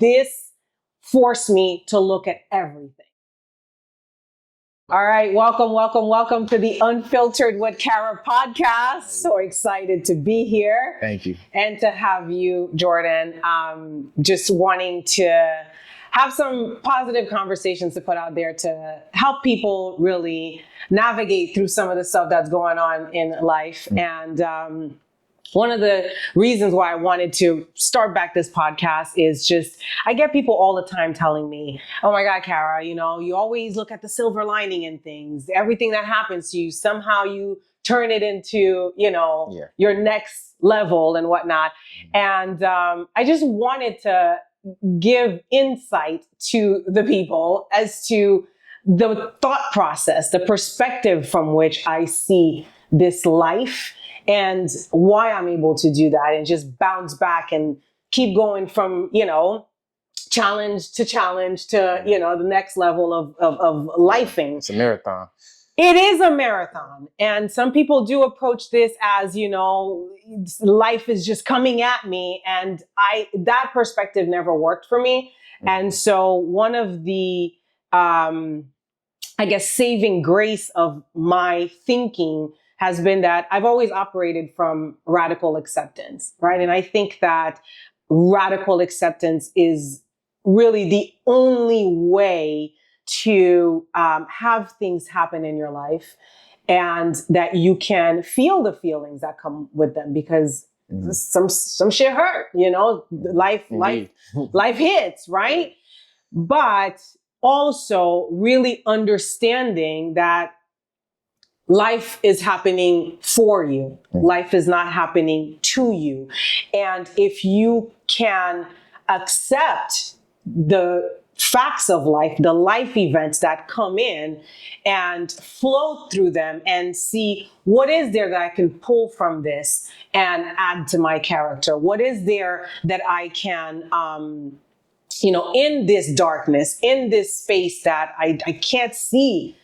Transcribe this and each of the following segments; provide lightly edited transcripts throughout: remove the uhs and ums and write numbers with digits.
this forced me to look at everything. All right, welcome to the Unfiltered with Kara podcast. So excited to be here. Thank you. And to have you, Jordan. Just wanting to have some positive conversations to put out there to help people really navigate through some of the stuff that's going on in life. And one of the reasons why I wanted to start back this podcast is just, I get people all the time telling me, oh my God, Kara, you always look at the silver lining in things. Everything that happens to you, somehow you turn it into, your next level and whatnot. And I just wanted to give insight to the people as to the thought process, the perspective from which I see this life and why I'm able to do that and just bounce back and keep going from, challenge to the next level of lifing. It's a marathon. It is a marathon. And some people do approach this as, life is just coming at me. And that perspective never worked for me. Mm-hmm. And so one of the, saving grace of my thinking has been that I've always operated from radical acceptance, right? And I think that radical acceptance is really the only way to have things happen in your life and that you can feel the feelings that come with them because some shit hurt, life hits, right? But also really understanding that life is happening for you. Life is not happening to you. And if you can accept the facts of life, the life events that come in and flow through them and see what is there that I can pull from this and add to my character? What is there that I can, in this darkness, in this space that I can't see,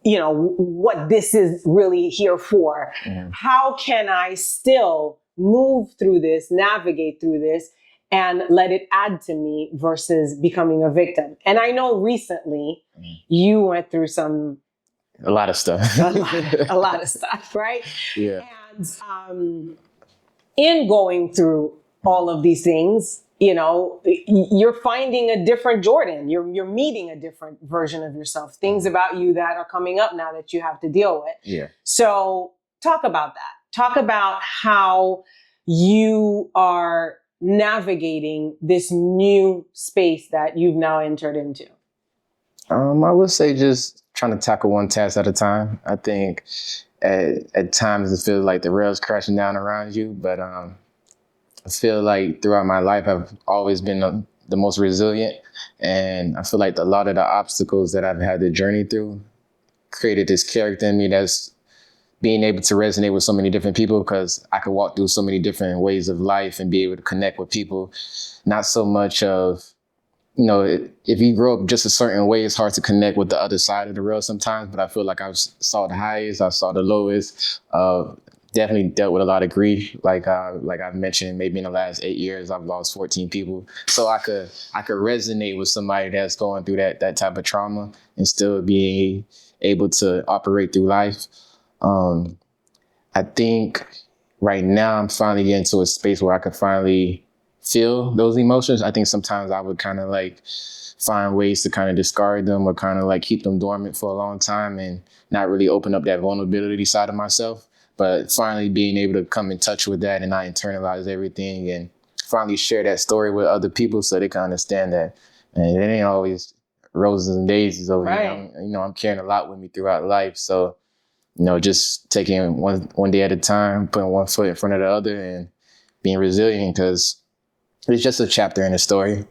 what this is really here for. Mm. How can I still move through this, navigate through this, and let it add to me versus becoming a victim? And I know recently you went through a lot of stuff. a lot of stuff, right? Yeah. And in going through all of these things, you're finding a different Jordan. You're meeting a different version of yourself. Things about you that are coming up now that you have to deal with. Yeah. So talk about that. Talk about how you are navigating this new space that you've now entered into. I would say just trying to tackle one task at a time. I think at times it feels like the rails crashing down around you, but I feel like throughout my life, I've always been the most resilient. And I feel like a lot of the obstacles that I've had to journey through created this character in me that's being able to resonate with so many different people because I could walk through so many different ways of life and be able to connect with people. Not so much of, if you grow up just a certain way, it's hard to connect with the other side of the rail sometimes. But I feel like I saw the highest, I saw the lowest. Definitely dealt with a lot of grief. Like I've mentioned, maybe in the last 8 years, I've lost 14 people. So I could resonate with somebody that's going through that type of trauma and still being able to operate through life. I think right now I'm finally getting to a space where I can finally feel those emotions. I think sometimes I would kind of find ways to kind of discard them or kind of keep them dormant for a long time and not really open up that vulnerability side of myself. But finally being able to come in touch with that and not internalize everything and finally share that story with other people so they can understand that, and it ain't always roses and daisies over here. I'm carrying a lot with me throughout life. So, just taking one day at a time, putting one foot in front of the other and being resilient because it's just a chapter in a story.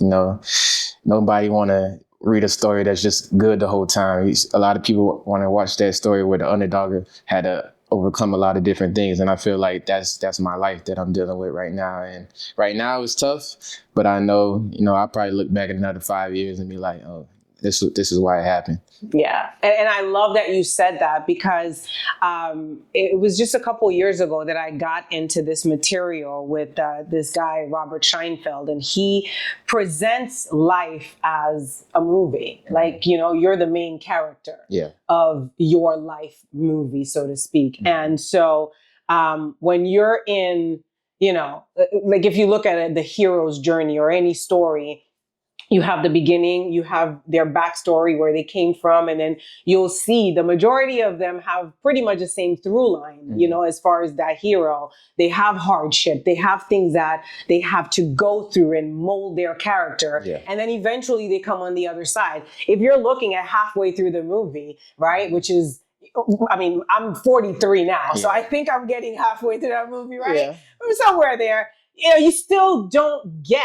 Nobody want to read a story that's just good the whole time. A lot of people want to watch that story where the underdog had to overcome a lot of different things. And I feel like that's my life that I'm dealing with right now. And right now it's tough, but I know, I'll probably look back in another 5 years and be like, oh, this is why it happened. Yeah. And I love that you said that, because it was just a couple years ago that I got into this material with this guy, Robert Scheinfeld, and he presents life as a movie. Like, you're the main character of your life movie, so to speak. Mm-hmm. And so when you're in, like if you look at it, the hero's journey or any story, you have the beginning, you have their backstory, where they came from, and then you'll see the majority of them have pretty much the same through line, mm-hmm. As far as that hero. They have hardship, they have things that they have to go through and mold their character. Yeah. And then eventually they come on the other side. If you're looking at halfway through the movie, right, which is, I'm 43 now, so I think I'm getting halfway through that movie, right? Yeah. Somewhere there. You still don't get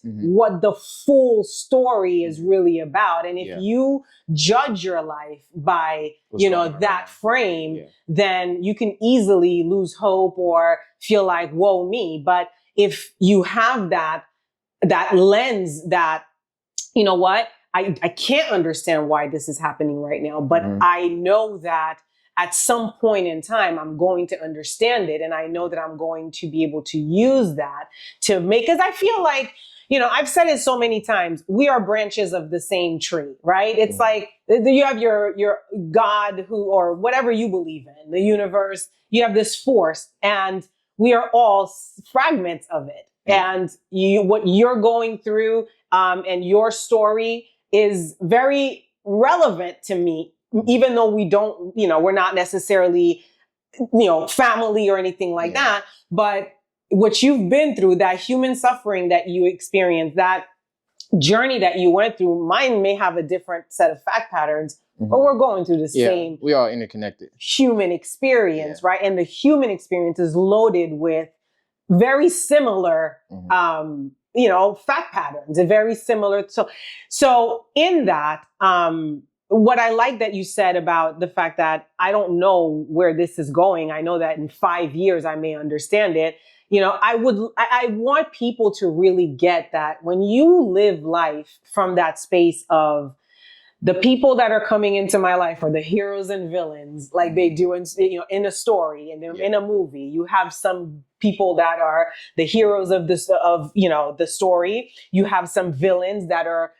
mm-hmm. what the full story is really about. And if you judge your life by, that frame, then you can easily lose hope or feel like, whoa, me. But if you have that lens that, you know what, I can't understand why this is happening right now, but mm-hmm. I know that at some point in time, I'm going to understand it. And I know that I'm going to be able to use that to make, because I feel like, I've said it so many times, we are branches of the same tree, right? It's like you have your God or whatever you believe in, the universe, you have this force, and we are all fragments of it. And what you're going through and your story is very relevant to me, even though we don't, we're not necessarily, family or anything like that. But what you've been through, that human suffering that you experienced, that journey that you went through, mine may have a different set of fact patterns, mm-hmm. but we're going through the same. We are interconnected. Human experience, right? And the human experience is loaded with very similar, mm-hmm. Fact patterns, and very similar. So in that, what I like that you said about the fact that I don't know where this is going. I know that in 5 years I may understand it. I want people to really get that when you live life from that space of the people that are coming into my life are the heroes and villains, like they do in a story and in a movie. You have some people that are the heroes of the story. You have some villains that are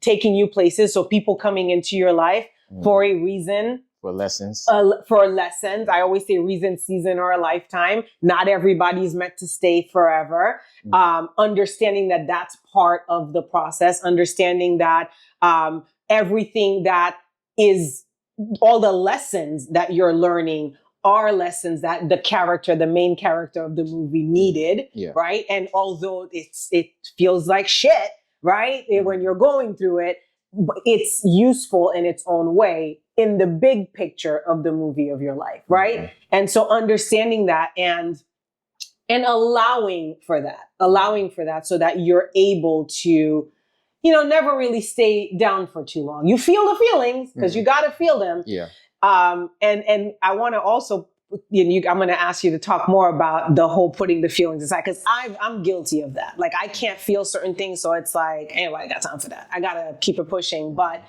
taking you places. So people coming into your life for a reason. For lessons. For lessons. I always say reason, season, or a lifetime. Not everybody's meant to stay forever. Understanding that that's part of the process. Understanding that everything that is, all the lessons that you're learning are lessons that the main character of the movie needed, right? And although it feels like shit, right? When you're going through it, it's useful in its own way in the big picture of the movie of your life, right? Mm-hmm. And so understanding that and allowing for that so that you're able to, never really stay down for too long. You feel the feelings because you got to feel them. Yeah. And I want to also, I'm going to ask you to talk more about the whole putting the feelings aside, because I'm guilty of that. Like, I can't feel certain things. So it's like, anyway, I got time for that. I got to keep it pushing. But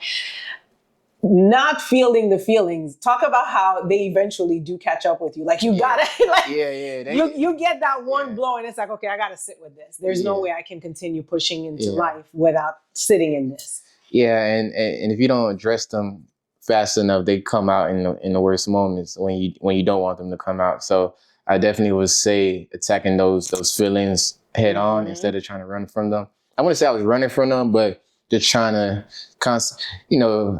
not feeling the feelings, talk about how they eventually do catch up with you. Like, you gotta, you get that one blow and it's like, okay, I gotta sit with this. There's no way I can continue pushing into life without sitting in this. Yeah, and if you don't address them fast enough, they come out in the worst moments when you don't want them to come out. So I definitely would say attacking those feelings head on instead of trying to run from them. I wouldn't say I was running from them, but just trying to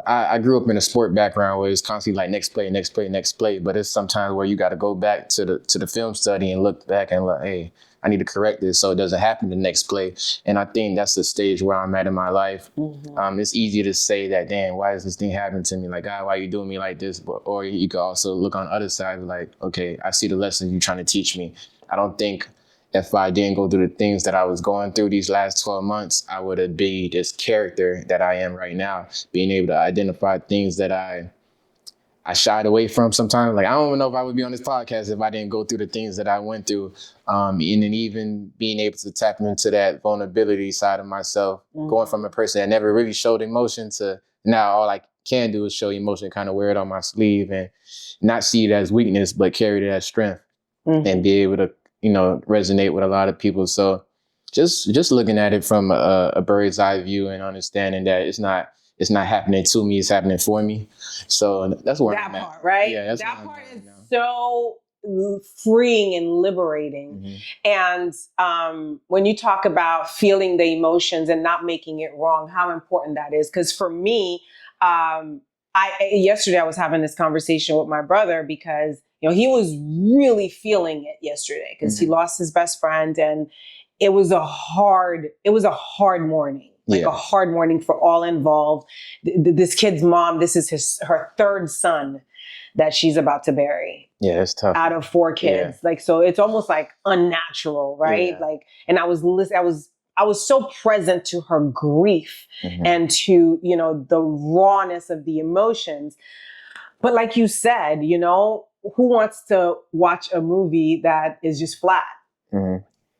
I grew up in a sport background where it's constantly like next play. But it's sometimes where you got to go back to the film study and look back and like, hey, I need to correct this so it doesn't happen the next play. And I think that's the stage where I'm at in my life. Mm-hmm. It's easy to say that, damn, why is this thing happening to me? Like, God, why are you doing me like this? Or you could also look on the other side, like, okay, I see the lesson you're trying to teach me. I don't think if I didn't go through the things that I was going through these last 12 months, I would have been this character that I am right now, being able to identify things that I I shied away from sometimes. Like, I don't even know if I would be on this podcast if I didn't go through the things that I went through. And then even being able to tap into that vulnerability side of myself, going from a person that never really showed emotion to now all I can do is show emotion, kind of wear it on my sleeve and not see it as weakness, but carry it as strength and be able to, resonate with a lot of people. So just looking at it from a bird's eye view and understanding that it's not happening to me, it's happening for me. So that's where that I'm at. part, right? Yeah, that's that part is so freeing and liberating. And when you talk about feeling the emotions and not making it wrong, how important that is. Because for me, yesterday I was having this conversation with my brother because he was really feeling it yesterday because he lost his best friend, and it was a hard morning. Like a hard morning for all involved. This kid's mom, this is her third son that she's about to bury. Yeah, it's tough. Out of 4 kids. Yeah. Like, so it's almost like unnatural, right? Yeah. Like, and I was so present to her grief and to, the rawness of the emotions. But like you said, who wants to watch a movie that is just flat?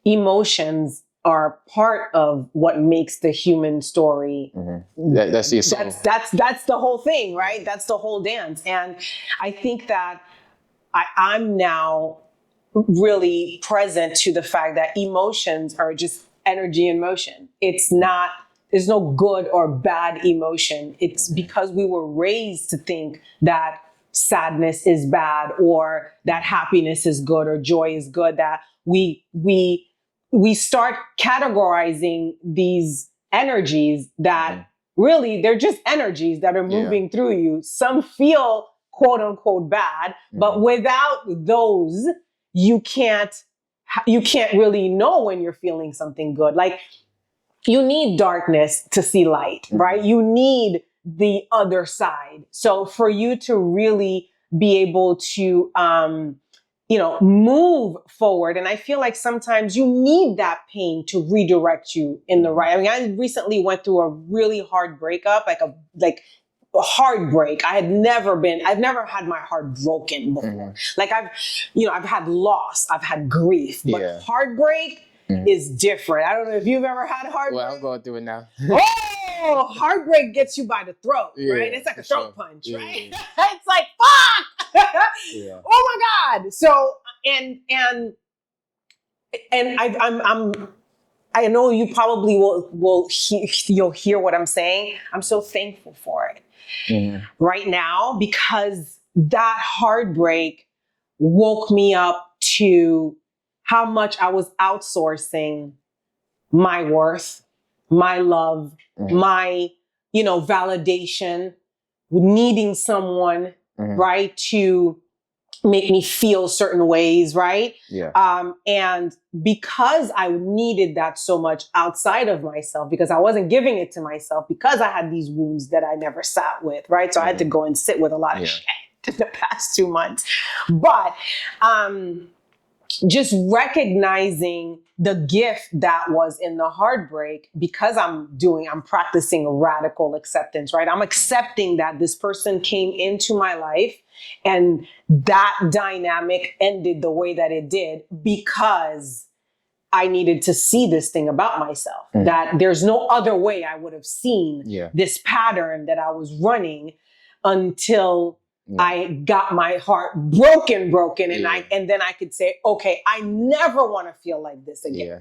Emotions are part of what makes the human story. That's the soul. That's the whole thing, right? That's the whole dance. And I think that I'm now really present to the fact that emotions are just energy in motion. There's no good or bad emotion. It's because we were raised to think that sadness is bad or that happiness is good or joy is good, that we start categorizing these energies that really they're just energies that are moving through you. Some feel quote unquote bad, but without those, you can't really know when you're feeling something good. Like, you need darkness to see light, right? You need the other side. So for you to really be able to, move forward. And I feel like sometimes you need that pain to redirect you in the right. I mean, I recently went through a really hard breakup, like a heartbreak. I've never had my heart broken before. Like I've had loss, I've had grief, but heartbreak is different. I don't know if you've ever had heartbreak. Well, I'm going through it now. Oh, heartbreak gets you by the throat, right? It's like a throat punch, right? It's like, fuck! Oh my God. So, and I know you probably you'll hear what I'm saying. I'm so thankful for it right now, because that heartbreak woke me up to how much I was outsourcing my worth, my love, my, validation, needing someone, right, to make me feel certain ways, right? Yeah. And because I needed that so much outside of myself, because I wasn't giving it to myself, because I had these wounds that I never sat with, right? So I had to go and sit with a lot of shit in the past 2 months. But just recognizing the gift that was in the heartbreak, because I'm practicing radical acceptance, right? I'm accepting that this person came into my life and that dynamic ended the way that it did because I needed to see this thing about myself, that there's no other way I would have seen this pattern that I was running until I got my heart broken, and then I could say, okay, I never want to feel like this again. Yeah.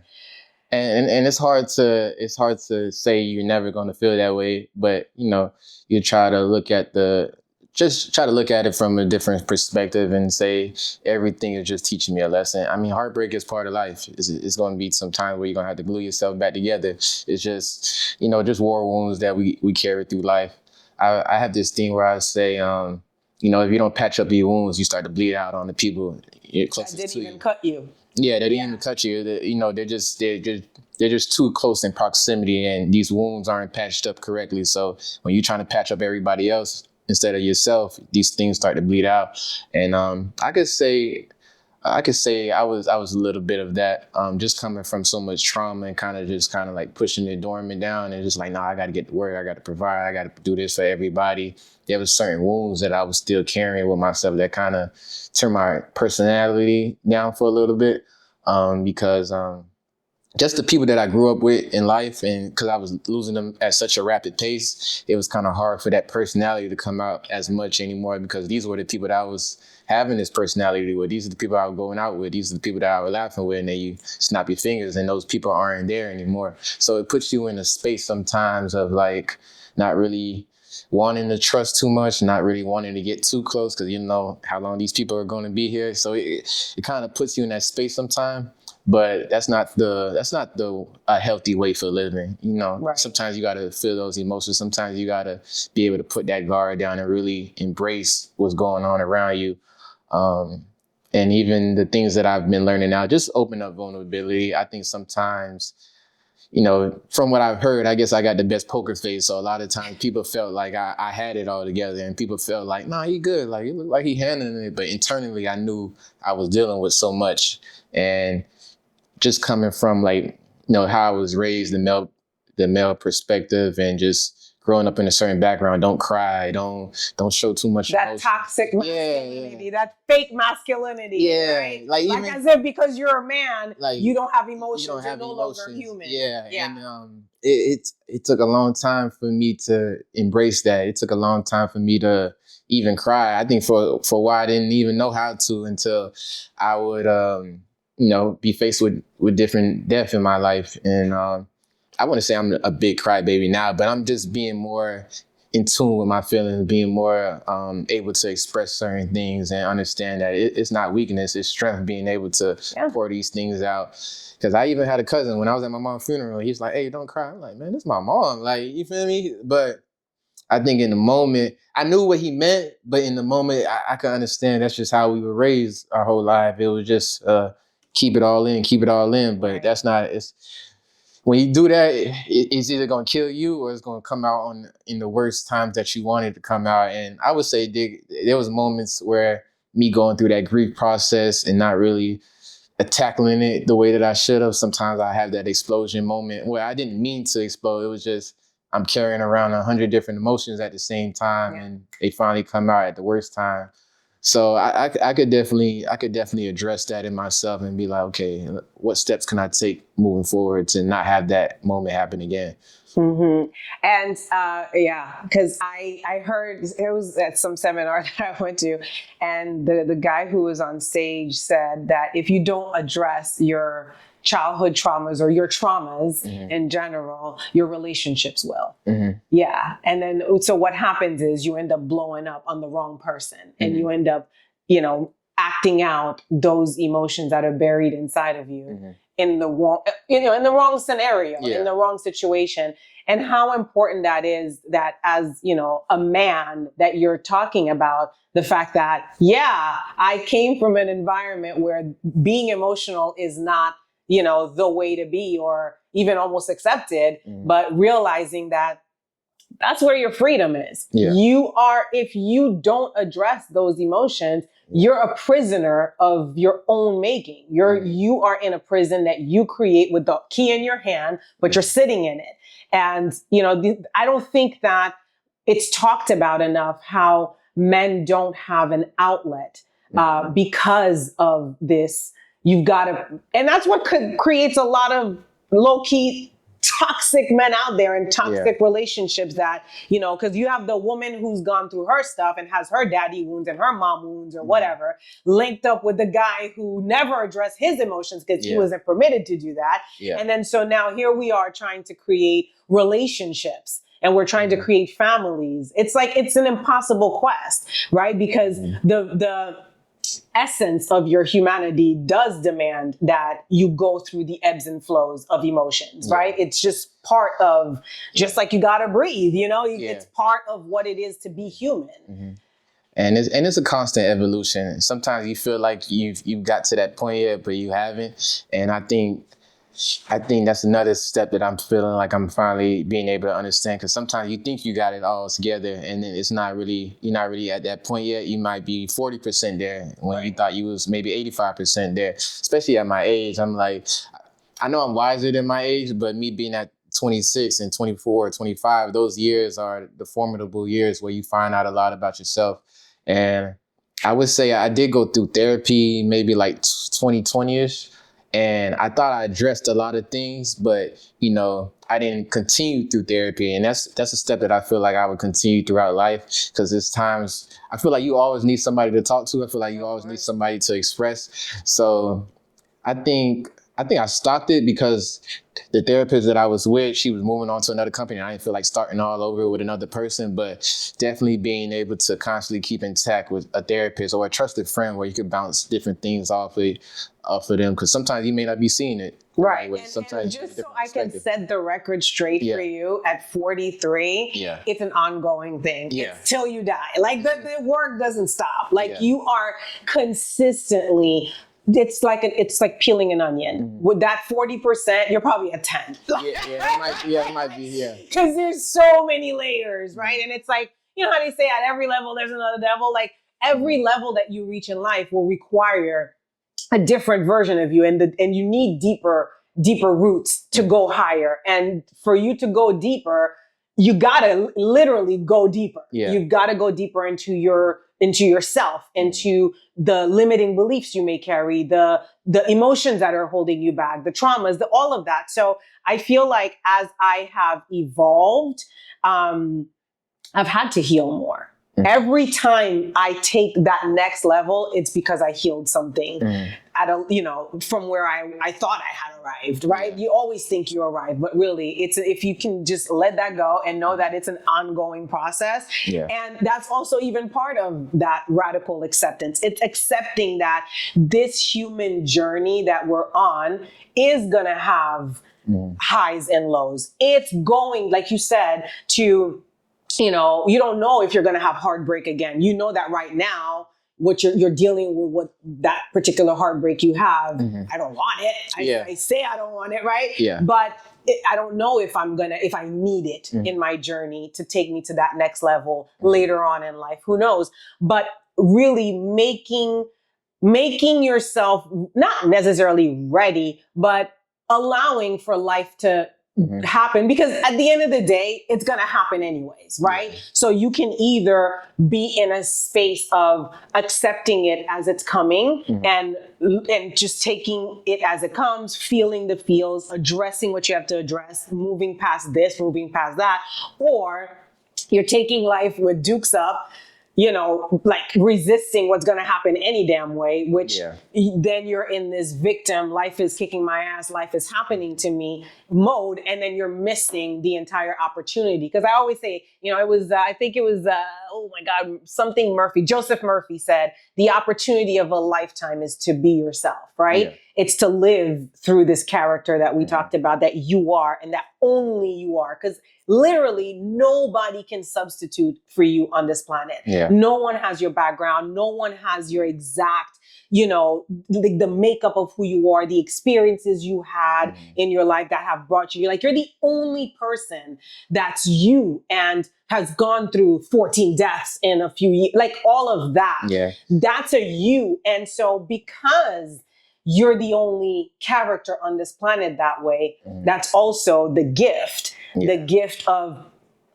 And it's hard to say you're never going to feel that way, but you try to look at it from a different perspective and say everything is just teaching me a lesson. I mean, heartbreak is part of life. It's going to be some time where you're going to have to glue yourself back together. It's just, just war wounds that we carry through life. I have this thing where I say, if you don't patch up your wounds, you start to bleed out on the people closest to you. That didn't even cut you. Yeah, they didn't even cut you. They're just too close in proximity, and these wounds aren't patched up correctly. So when you're trying to patch up everybody else instead of yourself, these things start to bleed out. And I could say I could say I was a little bit of that. Just coming from so much trauma and kind of like pushing the dormant down and just like, nah, I got to get to work. I got to provide. I got to do this for everybody. There was certain wounds that I was still carrying with myself that kind of turned my personality down for a little bit. Because just the people that I grew up with in life, and because I was losing them at such a rapid pace, it was kind of hard for that personality to come out as much anymore, because these were the people that I was having this personality with. These are the people I was going out with. These are the people that I was laughing with, and then you snap your fingers and those people aren't there anymore. So it puts you in a space sometimes of like not really wanting to trust too much, not really wanting to get too close, because you know how long these people are going to be here. So it kind of puts you in that space sometimes. But that's not the a healthy way for living. You know, Right. Sometimes you got to feel those emotions. Sometimes you got to be able to put that guard down and really embrace what's going on around you. And even the things that I've been learning now, just open up vulnerability. I think sometimes, you know, from what I've heard, I guess I got the best poker face. So a lot of times people felt like I had it all together, and people felt like, nah, he good. Like, he looked like he handling it. But internally, I knew I was dealing with so much. And just coming from like, you know, how I was raised, the male perspective, and just growing up in a certain background, don't cry, don't show too much That emotion. toxic masculinity, that fake masculinity, Yeah, right? like Like even as if because you're a man, like you don't have emotions, you don't have you're no longer emotions. human. Yeah, Yeah. and it took a long time for me to embrace that. It took a long time for me to even cry. I think for a while I didn't even know how to until I would you know, be faced with different death in my life. And I wouldn't say I'm a big crybaby now, but I'm just being more in tune with my feelings, being more able to express certain things and understand that it's not weakness, it's strength, being able to pour these things out. Because I even had a cousin, when I was at my mom's funeral, he's like, hey, don't cry. I'm like, man, this is my mom. Like, you feel me? But I think in the moment, I knew what he meant, but in the moment, I could understand that's just how we were raised our whole life. It was just keep it all in, keep it all in. But that's not, it's, when you do that, it's either going to kill you or it's going to come out in the worst times that you want it to come out. And I would say there was moments where me going through that grief process and not really tackling it the way that I should have. Sometimes I have that explosion moment where I didn't mean to explode. It was just, I'm carrying around 100 different emotions at the same time, and they finally come out at the worst time. So I could definitely address that in myself and be like, okay, what steps can I take moving forward to not have that moment happen again? Mm-hmm. And because I heard, it was at some seminar that I went to, and the guy who was on stage said that if you don't address your childhood traumas or your traumas in general, your relationships will. Yeah. And then, so what happens is you end up blowing up on the wrong person, and you end up, you know, acting out those emotions that are buried inside of you in the wrong, you know, in the wrong scenario, in the wrong situation. And how important that is, that as, you know, a man, that you're talking about the fact that, yeah, I came from an environment where being emotional is not, you know, the way to be, or even almost accepted, but realizing that that's where your freedom is. You are, if you don't address those emotions, you're a prisoner of your own making. You are in a prison that you create with the key in your hand, but you're sitting in it. And, you know, I don't think that it's talked about enough how men don't have an outlet because of this. You've got to, and that's what creates a lot of low-key toxic men out there and toxic relationships, that, you know, because you have the woman who's gone through her stuff and has her daddy wounds and her mom wounds or whatever, linked up with the guy who never addressed his emotions because he wasn't permitted to do that. And then so now here we are trying to create relationships, and we're trying to create families. It's like, it's an impossible quest, right? Because the essence of your humanity does demand that you go through the ebbs and flows of emotions, right? It's just part of, just like you gotta breathe, you know, it's part of what it is to be human. And it's a constant evolution. Sometimes you feel like you've got to that point yet, but you haven't. And I think I think that's another step that I'm feeling like I'm finally being able to understand. Because sometimes you think you got it all together, and then it's not really. You're not really at that point yet. You might be 40% there when you thought you was maybe 85% there. Especially at my age, I'm like, I know I'm wiser than my age, but me being at 26 and 24, 25, those years are the formidable years where you find out a lot about yourself. And I would say I did go through therapy maybe like 2020-ish. And I thought I addressed a lot of things, but I didn't continue through therapy. And that's a step that I feel like I would continue throughout life, because there's times I feel like you always need somebody to talk to. I feel like you always need somebody to express. So I think I stopped it because the therapist that I was with, she was moving on to another company. And I didn't feel like starting all over with another person, but definitely being able to constantly keep intact with a therapist or a trusted friend where you can bounce different things off of them. Because sometimes you may not be seeing it. Right. Sometimes and just so I can set the record straight for you, at 43, it's an ongoing thing. Yeah. It's till you die. Like the work doesn't stop. Like you are consistently. It's like peeling an onion. With that 40%, you're probably at 10. It might be. Because there's so many layers, right? And it's like, how they say at every level there's another devil. Like every level that you reach in life will require a different version of you, and you need deeper roots to go higher. And for you to go deeper, you gotta literally go deeper. You've got to go deeper into yourself, into the limiting beliefs you may carry, the emotions that are holding you back, the traumas, all of that. So I feel like as I have evolved, I've had to heal more. Every time I take that next level, it's because I healed something from where I thought I had arrived, right? You always think you arrived, but really it's if you can just let that go and know that it's an ongoing process. And that's also even part of that radical acceptance. It's accepting that this human journey that we're on is going to have highs and lows. It's going, like you said, to you don't know if you're going to have heartbreak again. You know that right now, what you're dealing with, what that particular heartbreak you have. I don't want it. I say I don't want it, right? But I don't know if I need it in my journey to take me to that next level later on in life. Who knows? But really making yourself not necessarily ready, but allowing for life to happen, because at the end of the day, it's going to happen anyways, right? So you can either be in a space of accepting it as it's coming and just taking it as it comes, feeling the feels, addressing what you have to address, moving past this, moving past that, or you're taking life with dukes up, like resisting what's going to happen any damn way, which then you're in this victim, life is kicking my ass, life is happening to me mode. And then you're missing the entire opportunity. Because I always say, it was, I think it was, oh my God, Joseph Murphy said, the opportunity of a lifetime is to be yourself, right? It's to live through this character that we talked about, that you are and that only you are. Because literally nobody can substitute for you on this planet. No one has your background. No one has your exact, the makeup of who you are, the experiences you had in your life that have brought you. Like, you're the only person that's you and has gone through 14 deaths in a few years. Like all of that. That's a you. And so because you're the only character on this planet that way, that's also the gift. The gift of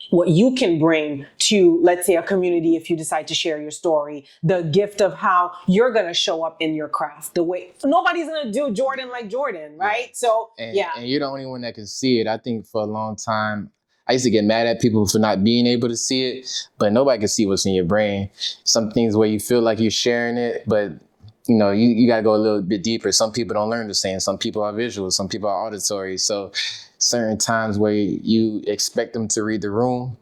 what you can bring to, let's say, a community if you decide to share your story. The gift of how you're going to show up in your craft. The way nobody's going to do Jordan like Jordan, right? So, and you're the only one that can see it. I think for a long time, I used to get mad at people for not being able to see it, but nobody can see what's in your brain. Some things where you feel like you're sharing it, but you got to go a little bit deeper. Some people don't learn the same. Some people are visual. Some people are auditory. So certain times where you expect them to read the room,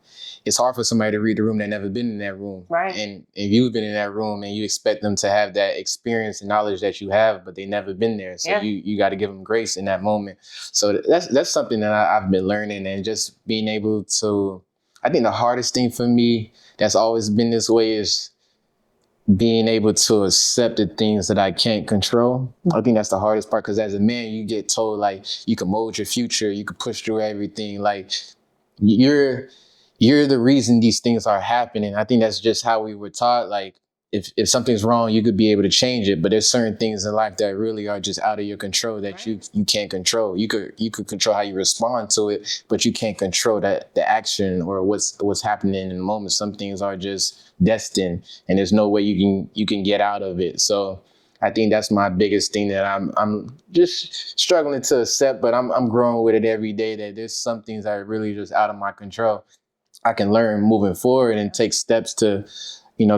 it's hard for somebody to read the room that never been in that room. Right. And if you've been in that room and you expect them to have that experience and knowledge that you have, but they never been there. So you got to give them grace in that moment. So that's something that I've been learning, and just being able to, I think the hardest thing for me that's always been this way is being able to accept the things that I can't control. I think that's the hardest part, because as a man, you get told like you can mold your future, you can push through everything. Like you're the reason these things are happening. I think that's just how we were taught. Like if something's wrong, you could be able to change it. But there's certain things in life that really are just out of your control that you can't control. You could control how you respond to it, but you can't control that the action or what's happening in the moment. Some things are just destined, and there's no way you can get out of it. So I think that's my biggest thing that I'm just struggling to accept, but I'm growing with it every day, that there's some things that are really just out of my control. I can learn moving forward and take steps to,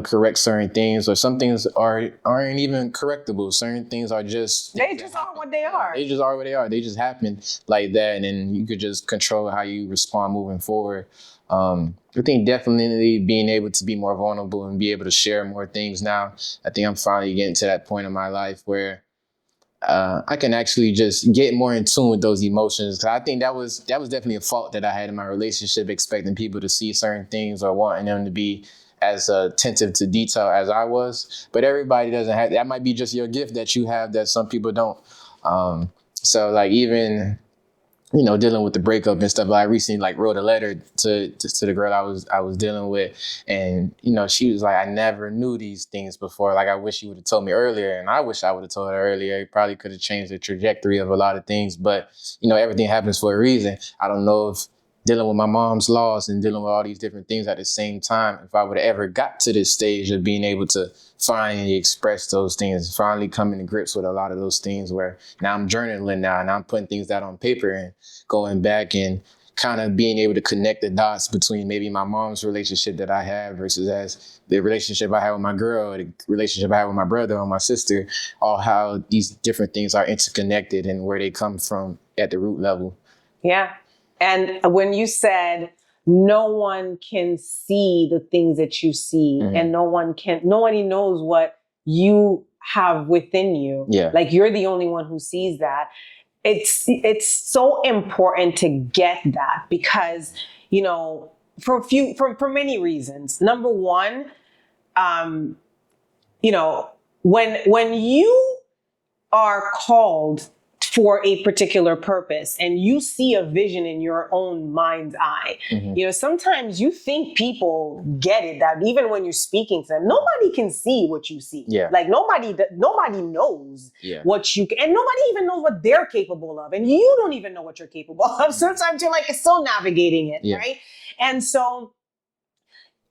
correct certain things, or some things aren't even correctable. Certain things are just they just are what they are. They just are what they are. They just happen like that, and then you could just control how you respond moving forward. I think definitely being able to be more vulnerable and be able to share more things now. I think I'm finally getting to that point in my life where I can actually just get more in tune with those emotions. 'Cause I think that was definitely a fault that I had in my relationship, expecting people to see certain things or wanting them to be as attentive to detail as I was. But everybody doesn't have that. Might be just your gift that you have that some people don't. So like even dealing with the breakup and stuff. Like I recently wrote a letter to the girl I was dealing with, and she was like, I never knew these things before. Like I wish you would have told me earlier, and I wish I would have told her earlier. It probably could have changed the trajectory of a lot of things, but everything happens for a reason. I don't know if dealing with my mom's loss and dealing with all these different things at the same time, if I would have ever got to this stage of being able to finally express those things, finally coming to grips with a lot of those things, where now I'm journaling now and I'm putting things down on paper and going back and kind of being able to connect the dots between maybe my mom's relationship that I have versus as the relationship I have with my girl, or the relationship I have with my brother or my sister, all how these different things are interconnected and where they come from at the root level. Yeah. And when you said no one can see the things that you see, and nobody knows what you have within you. Yeah. Like you're the only one who sees that. It's so important to get that, because, for many reasons. Number one, when you are called for a particular purpose and you see a vision in your own mind's eye, sometimes you think people get it, that even when you're speaking to them, nobody can see what you see. Yeah. Like nobody knows what you can, and nobody even knows what they're capable of. And you don't even know what you're capable of. Sometimes you're still navigating it, right? And so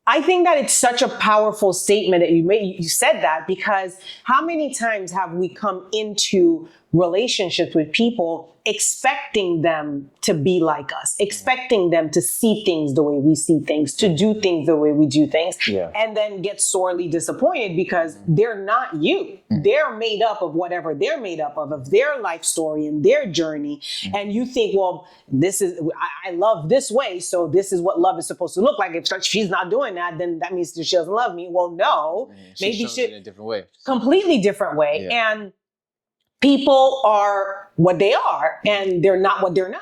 I think that it's such a powerful statement that you made. You said that because how many times have we come into relationships with people expecting them to be like us, expecting them to see things the way we see things, to do things the way we do things, and then get sorely disappointed because they're not you. They're made up of whatever they're made up of their life story and their journey. And you think, well, I love this way, so this is what love is supposed to look like. If she's not doing that, then that means she doesn't love me. Well, no, maybe she in a different way, completely different way. And people are what they are, and they're not what they're not.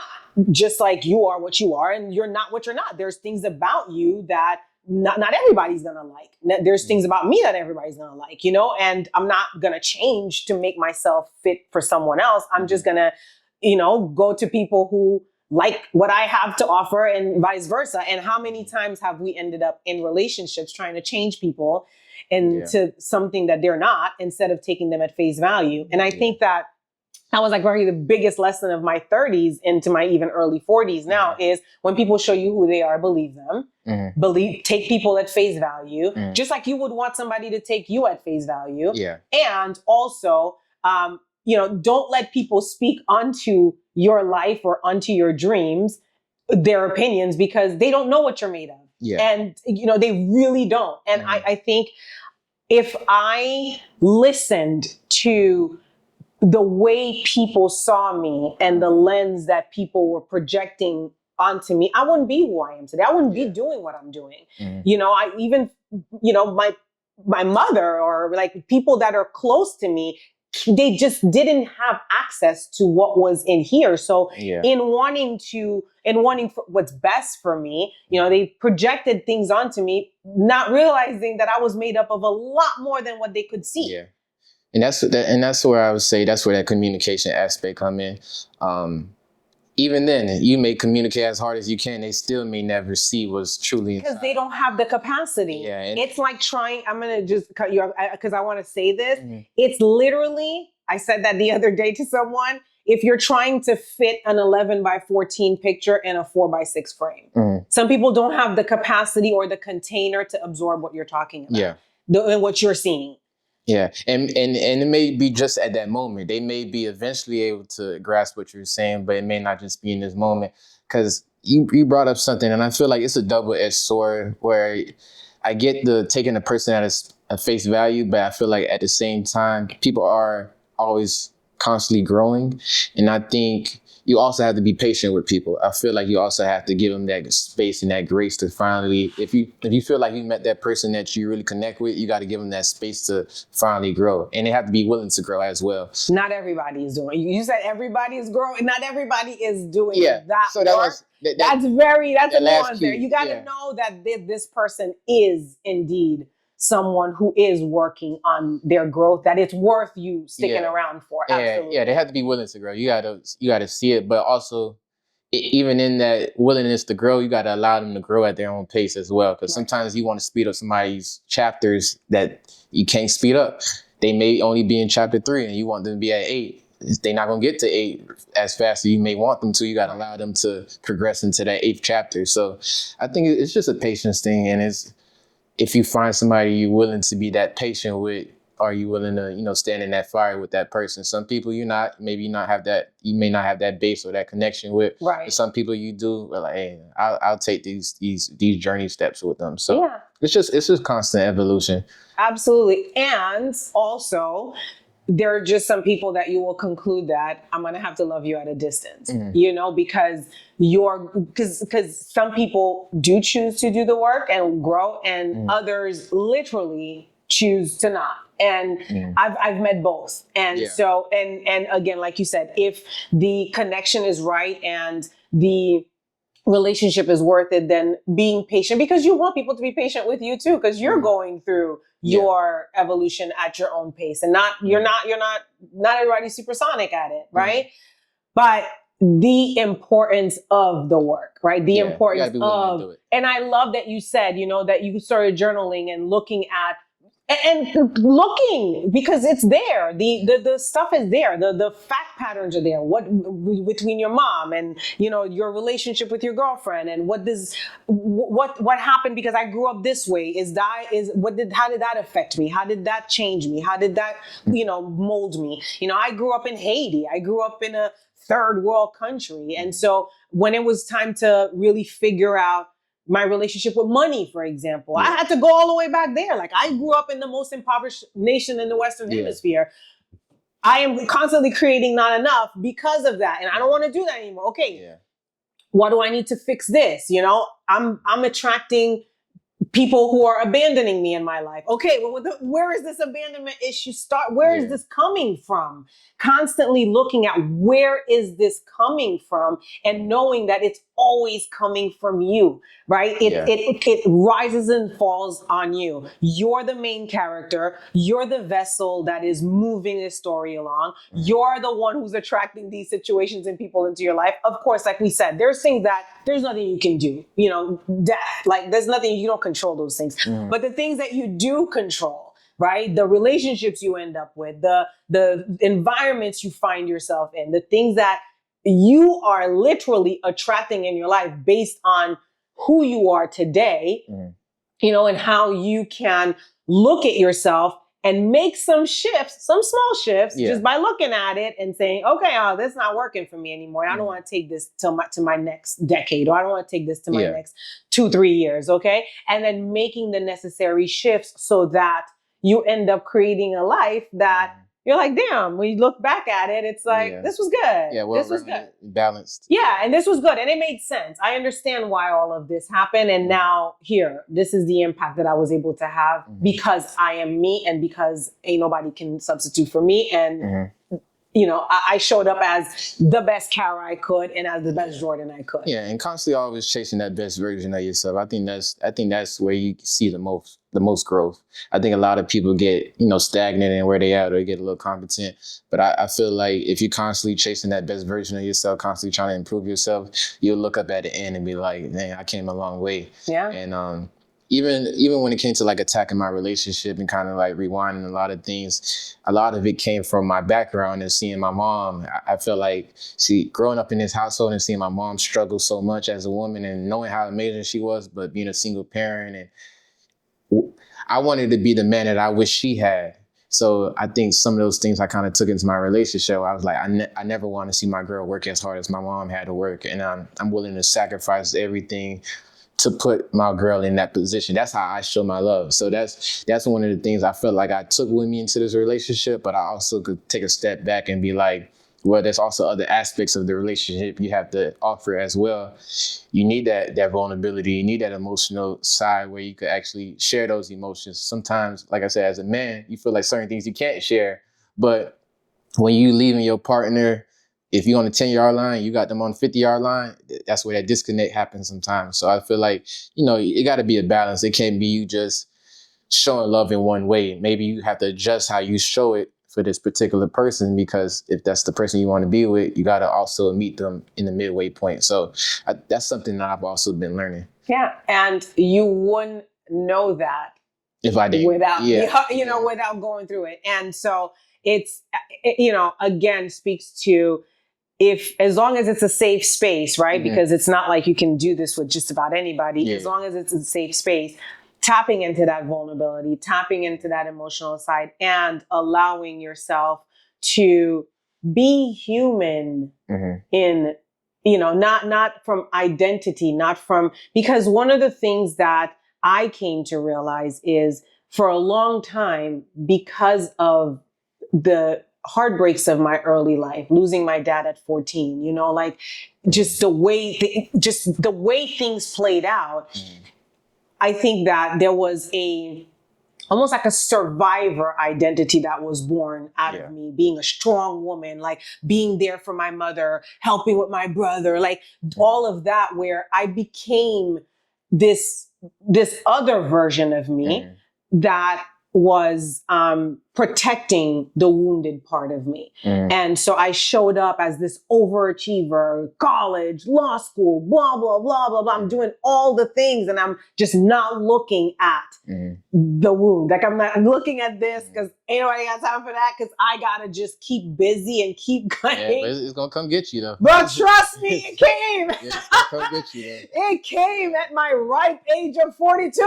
Just like you are what you are, and you're not what you're not. There's things about you that not everybody's gonna like. There's things about me that everybody's gonna like, and I'm not gonna change to make myself fit for someone else. I'm just gonna, go to people who like what I have to offer and vice versa. And how many times have we ended up in relationships trying to change people into something that they're not, instead of taking them at face value? And I think that was probably the biggest lesson of my 30s into my even early 40s now, is when people show you who they are, believe them. Take people at face value, just like you would want somebody to take you at face value. And also, don't let people speak onto your life or onto your dreams, their opinions, because they don't know what you're made of. And, they really don't. And I think if I listened to the way people saw me and the lens that people were projecting onto me, I wouldn't be who I am today. I wouldn't be doing what I'm doing. I even, my mother or people that are close to me, they just didn't have access to what was in here. So Yeah. in wanting what's best for me, they projected things onto me, not realizing that I was made up of a lot more than what they could see. Yeah. And that's where I would say that's where that communication aspect come in. Even then, you may communicate as hard as you can, they still may never see what's truly inside. Because they don't have the capacity. Yeah, it's like trying, I'm going to just cut you off because I want to say this. Mm-hmm. It's literally, I said that the other day to someone, if you're trying to fit an 11 by 14 picture in a 4 by 6 frame. Mm-hmm. Some people don't have the capacity or the container to absorb what you're talking about. Yeah. And what you're seeing. Yeah, and it may be just at that moment. They may be eventually able to grasp what you're saying, but it may not just be in this moment. Because you brought up something, and I feel like it's a double-edged sword where I get the taking the person at face value, but I feel like at the same time, people are always constantly growing. And I think you also have to be patient with people. I feel like you also have to give them that space and that grace to finally, if you feel like you met that person that you really connect with, you got to give them that space to finally grow. And they have to be willing to grow as well. Not everybody is doing. You said everybody is growing. Not everybody is doing that. So that's a nuance there. You got to know that this person is indeed someone who is working on their growth, that it's worth you sticking around for. Absolutely. Yeah, they have to be willing to grow. You gotta see it, but also even in that willingness to grow, you gotta allow them to grow at their own pace as well. Because sometimes you want to speed up somebody's chapters that you can't speed up. They may only be in chapter 3 and you want them to be at 8. They're not gonna get to 8 as fast as you may want them to. You gotta allow them to progress into that 8th chapter. So I think it's just a patience thing, and if you find somebody you're willing to be that patient with, are you willing to, stand in that fire with that person? Some people you may not have that base or that connection with. Right. But some people you do. But like, hey, I'll take these journey steps with them. So it's just constant evolution. Absolutely. And also, there are just some people that you will conclude that I'm going to have to love you at a distance, because because some people do choose to do the work and grow, and others literally choose to not. And I've met both. And so, and again, like you said, if the connection is right and the relationship is worth it, then being patient, because you want people to be patient with you too, because you're going through your evolution at your own pace, and not everybody's supersonic at it, right? But the importance of the work, right? The importance of, and I love that you said, that you started journaling and looking at, and looking, because it's there. The stuff is there. The fact patterns are there. What between your mom and your relationship with your girlfriend, and what happened because I grew up this way. How did that affect me? How did that change me? How did that mold me? I grew up in Haiti. I grew up in a third world country, and so when it was time to really figure out my relationship with money, for example, I had to go all the way back there. Like, I grew up in the most impoverished nation in the Western Hemisphere. I am constantly creating not enough because of that. And I don't want to do that anymore. Okay. What do I need to fix this? I'm attracting people who are abandoning me in my life. Okay, well, where is this abandonment issue start? Where is this coming from? Constantly looking at where is this coming from, and knowing that it's always coming from you, right? It rises and falls on you. You're the main character. You're the vessel that is moving the story along. You're the one who's attracting these situations and people into your life. Of course, like we said, there's things that there's nothing you can do. There's nothing, you don't control those things. But the things that you do control, right? The relationships you end up with, the environments you find yourself in, the things that you are literally attracting in your life based on who you are today, and how you can look at yourself and make some shifts, some small shifts, just by looking at it and saying, okay, this is not working for me anymore. And I don't want to take this to my next decade, or I don't want to take this to my next 2-3 years. Okay. And then making the necessary shifts so that you end up creating a life that you're like, damn, when you look back at it, it's like, this was good. Yeah, this was good. Balanced. Yeah, and this was good. And it made sense. I understand why all of this happened. And now here, this is the impact that I was able to have because I am me and because ain't nobody can substitute for me. And I showed up as the best Kara I could and as the best Jordan I could. Yeah, and constantly always chasing that best version of yourself. I think that's where you see the most growth. I think a lot of people get, stagnant in where they at or get a little competent. But I feel like if you're constantly chasing that best version of yourself, constantly trying to improve yourself, you'll look up at the end and be like, dang, I came a long way. Yeah. And even when it came to like attacking my relationship and kind of like rewinding a lot of things, a lot of it came from my background and seeing my mom. I feel like, growing up in this household and seeing my mom struggle so much as a woman and knowing how amazing she was, but being a single parent, and I wanted to be the man that I wish she had. So I think some of those things I kind of took into my relationship. I was like, I never want to see my girl work as hard as my mom had to work. And I'm willing to sacrifice everything to put my girl in that position. That's how I show my love. So that's one of the things I felt like I took with me into this relationship, but I also could take a step back and be like, well, there's also other aspects of the relationship you have to offer as well. You need that vulnerability. You need that emotional side where you could actually share those emotions. Sometimes, like I said, as a man, you feel like certain things you can't share, but when you leaving your partner, if you're on the 10-yard line, you got them on the 50-yard line, that's where that disconnect happens sometimes. So I feel like, it got to be a balance. It can't be you just showing love in one way. Maybe you have to adjust how you show it for this particular person, because if that's the person you want to be with, you got to also meet them in the midway point. So that's something that I've also been learning. Yeah. And you wouldn't know that if I didn't, without going through it. And so it's, again, speaks to, as long as it's a safe space, right? Mm-hmm. Because it's not like you can do this with just about anybody. Yeah. As long as it's a safe space, tapping into that vulnerability, tapping into that emotional side, and allowing yourself to be human in, not from identity, because one of the things that I came to realize is, for a long time, because of the heartbreaks of my early life, losing my dad at 14, just the way things played out, I think that there was almost like a survivor identity that was born out of me, being a strong woman, like being there for my mother, helping with my brother, like all of that, where I became this other version of me that was protecting the wounded part of me. And so I showed up as this overachiever, college, law school, blah, blah, blah, blah, blah. I'm doing all the things and I'm just not looking at the wound. Like, I'm not looking at this because ain't nobody got time for that, because I got to just keep busy and keep going. Yeah, but it's going to come get you, though. But trust me, it came. It's going to come get you, though. It came at my ripe age of 42.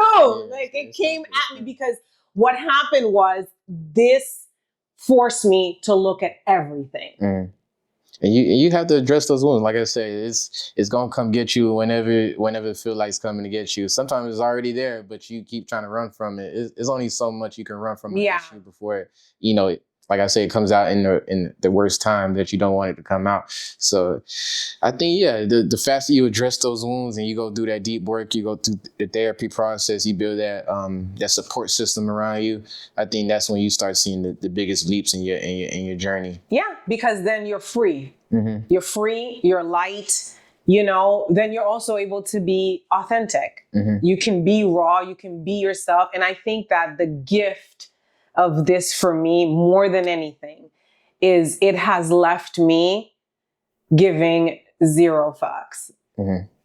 It came at me because what happened was, this forced me to look at everything. And you have to address those wounds. Like I say, it's gonna come get you whenever it feels like it's coming to get you. Sometimes it's already there, but you keep trying to run from it. It's only so much you can run from an issue before like I say, it comes out in the worst time that you don't want it to come out. So I think, the faster you address those wounds and you go do that deep work, you go through the therapy process, you build that support system around you, I think that's when you start seeing the biggest leaps in your journey. Yeah, because then you're free. You're free, you're light, then you're also able to be authentic. You can be raw, you can be yourself. And I think that the gift of this for me, more than anything, is it has left me giving zero fucks.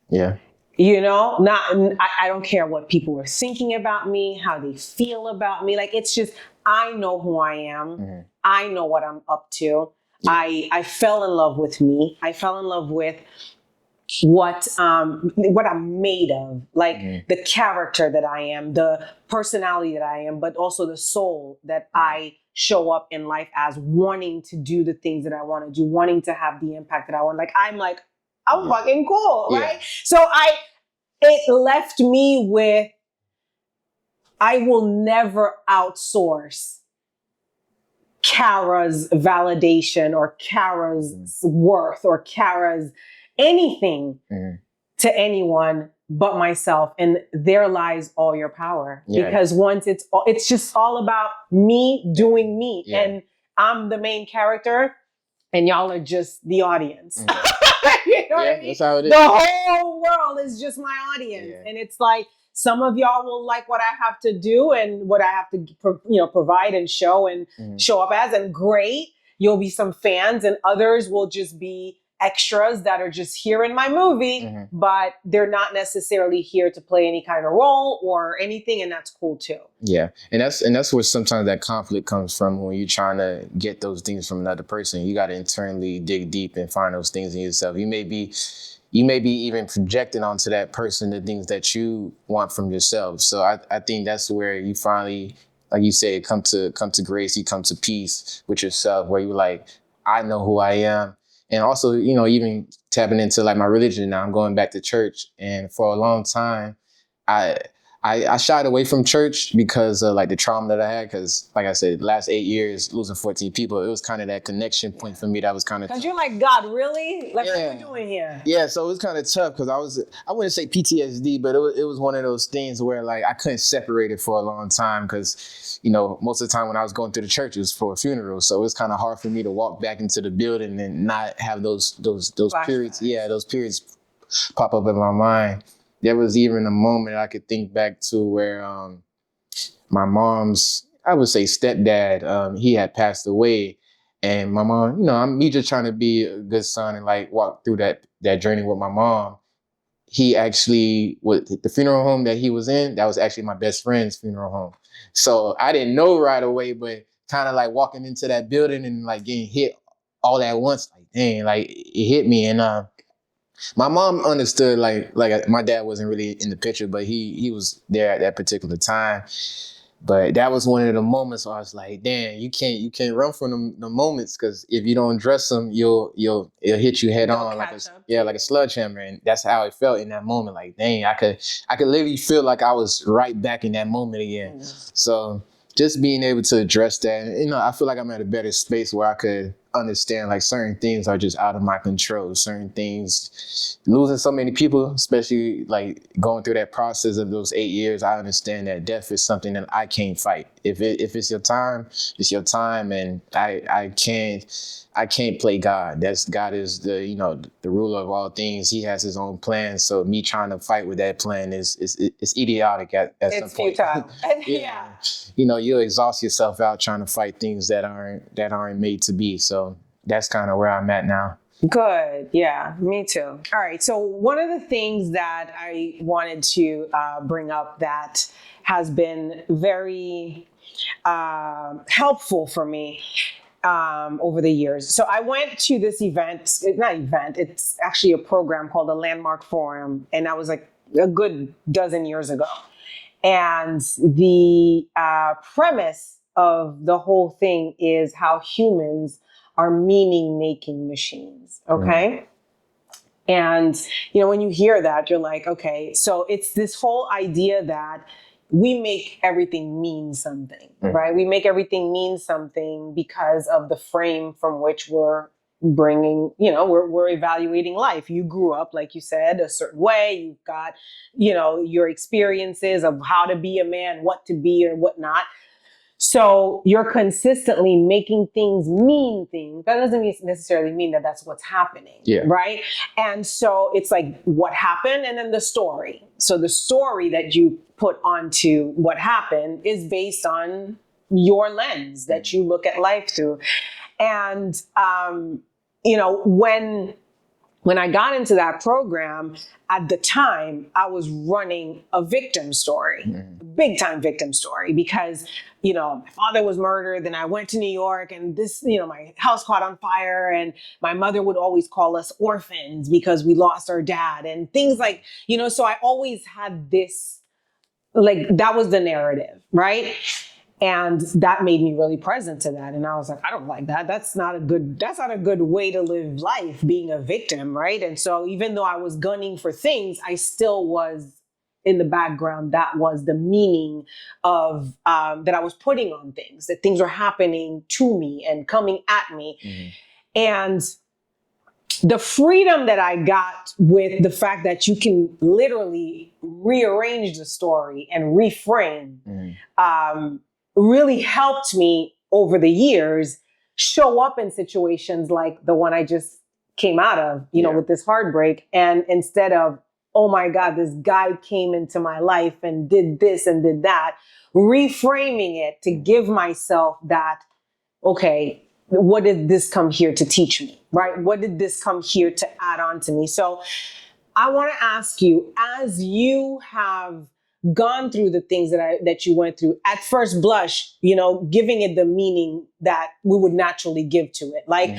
Yeah. I don't care what people are thinking about me, how they feel about me. Like, it's just, I know who I am. I know what I'm up to. Yeah. I fell in love with me. I fell in love with what I'm made of, like the character that I am, the personality that I am, but also the soul that I show up in life as, wanting to do the things that I want to do, wanting to have the impact that I want. I'm fucking cool, right? So it left me with, I will never outsource Kara's validation or Kara's worth or Kara's anything to anyone but myself. And there lies all your power. Yeah. Because once it's just all about me doing me. Yeah. And I'm the main character and y'all are just the audience. You know what I mean? That's how it is. The whole world is just my audience. Yeah. And it's like, some of y'all will like what I have to do and what I have to, provide and show and show up as, and great. You'll be some fans, and others will just be extras that are just here in my movie, but they're not necessarily here to play any kind of role or anything, and that's cool too. Yeah, and that's where sometimes that conflict comes from when you're trying to get those things from another person. You got to internally dig deep and find those things in yourself. You may be even projecting onto that person the things that you want from yourself. So I think that's where you finally, like you said, come to grace. You come to peace with yourself, where you're like, I know who I am. And also, even tapping into like my religion now. I'm going back to church, and for a long time, I shied away from church because of like the trauma that I had. Because like I said, the last 8 years, losing 14 people, it was kind of that connection point for me that was kind of. Because you're like, God, really? Like, what are we doing here? Yeah, so it was kind of tough because I wouldn't say PTSD, but it was one of those things where like I couldn't separate it for a long time because, most of the time when I was going through the church, it was for a funeral. So it was kind of hard for me to walk back into the building and not have those periods. Yeah, those periods pop up in my mind. There was even a moment I could think back to where my mom's, I would say stepdad, he had passed away. And my mom, me just trying to be a good son and like walk through that journey with my mom. He actually, with the funeral home that he was in, that was actually my best friend's funeral home. So I didn't know right away, but kind of like walking into that building and like getting hit all at once, like, dang, like it hit me. And my mom understood, like my dad wasn't really in the picture, but he was there at that particular time. But that was one of the moments where I was like, damn, you can't run from the moments, because if you don't address them, it'll hit you head on like a sledgehammer. And that's how it felt in that moment. Like, dang, I could literally feel like I was right back in that moment again. So just being able to address that, I feel like I'm at a better space where I could understand like certain things are just out of my control. Certain things, losing so many people, especially like going through that process of those 8 years, I understand that death is something that I can't fight. If it's your time, it's your time, and I can't play God. God is the ruler of all things. He has his own plan. So me trying to fight with that plan is idiotic at some point. It's futile. Yeah. You'll exhaust yourself out trying to fight things that aren't made to be. So that's kind of where I'm at now. Good. Yeah, me too. All right. So one of the things that I wanted to bring up that has been very helpful for me over the years. So I went to this it's actually a program called the Landmark Forum. And that was like a good dozen years ago. And the premise of the whole thing is how humans are meaning-making machines, okay? And, when you hear that, you're like, okay, so it's this whole idea that we make everything mean something, right? We make everything mean something because of the frame from which we're bringing, we're evaluating life. You grew up, like you said, a certain way. You've got, your experiences of how to be a man, what to be or what not. So you're consistently making things mean things. That doesn't necessarily mean that that's what's happening, right? And so it's like what happened and then the story. So the story that you put onto what happened is based on your lens that you look at life through. And, when I got into that program, at the time, I was running a victim story, big time victim story, because, my father was murdered. Then I went to New York and this, my house caught on fire, and my mother would always call us orphans because we lost our dad and things like, so I always had this, like, that was the narrative, right? And that made me really present to that. And I was like, I don't like that. That's not a good way to live life, being a victim, right? And so even though I was gunning for things, I still was in the background, that was the meaning of that I was putting on things, that things were happening to me and coming at me. Mm-hmm. And the freedom that I got with the fact that you can literally rearrange the story and reframe really helped me over the years show up in situations like the one I just came out of, with this heartbreak. And instead of, oh my God, this guy came into my life and did this and did that, reframing it to give myself that, okay, what did this come here to teach me, right? What did this come here to add on to me? So I want to ask you, as you have gone through the things that you went through, at first blush, giving it the meaning that we would naturally give to it. Like,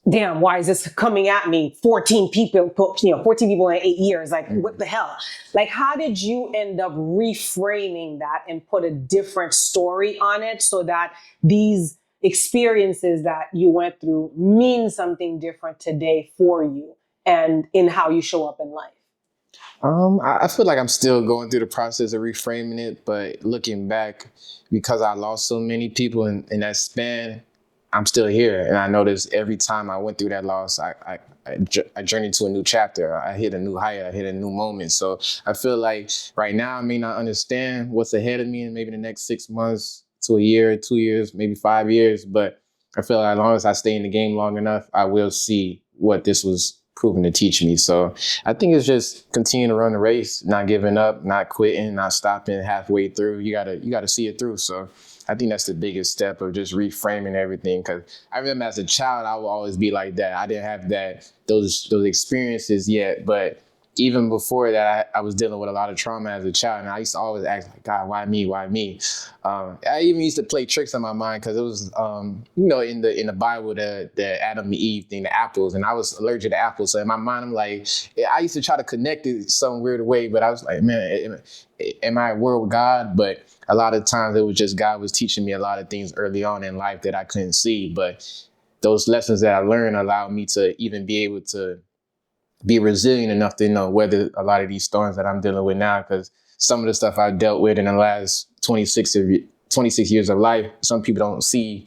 damn, why is this coming at me? 14 people, 14 people in 8 years. Like, what the hell? Like, how did you end up reframing that and put a different story on it so that these experiences that you went through mean something different today for you and in how you show up in life? I feel like I'm still going through the process of reframing it, but looking back, because I lost so many people in that span, I'm still here. And I noticed every time I went through that loss, I journeyed to a new chapter. I hit a new height. I hit a new moment. So I feel like right now I may not understand what's ahead of me in maybe the next 6 months to a year, 2 years, maybe 5 years. But I feel like as long as I stay in the game long enough, I will see what this was proven to teach me. So I think it's just continuing to run the race, not giving up, not quitting, not stopping halfway through. You gotta see it through. So I think that's the biggest step of just reframing everything. Because I remember as a child, I would always be like that. I didn't have those experiences yet, but even before that, I was dealing with a lot of trauma as a child, and I used to always ask, like, God, why me? Why me? I even used to play tricks on my mind because it was, in the Bible, the Adam and Eve thing, the apples, and I was allergic to apples. So in my mind, I'm like, I used to try to connect it some weird way, but I was like, man, am I at war with God? But a lot of times it was just God was teaching me a lot of things early on in life that I couldn't see. But those lessons that I learned allowed me to even be able to be resilient enough to weather a lot of these storms that I'm dealing with now, because some of the stuff I've dealt with in the last 26 years of life, some people don't see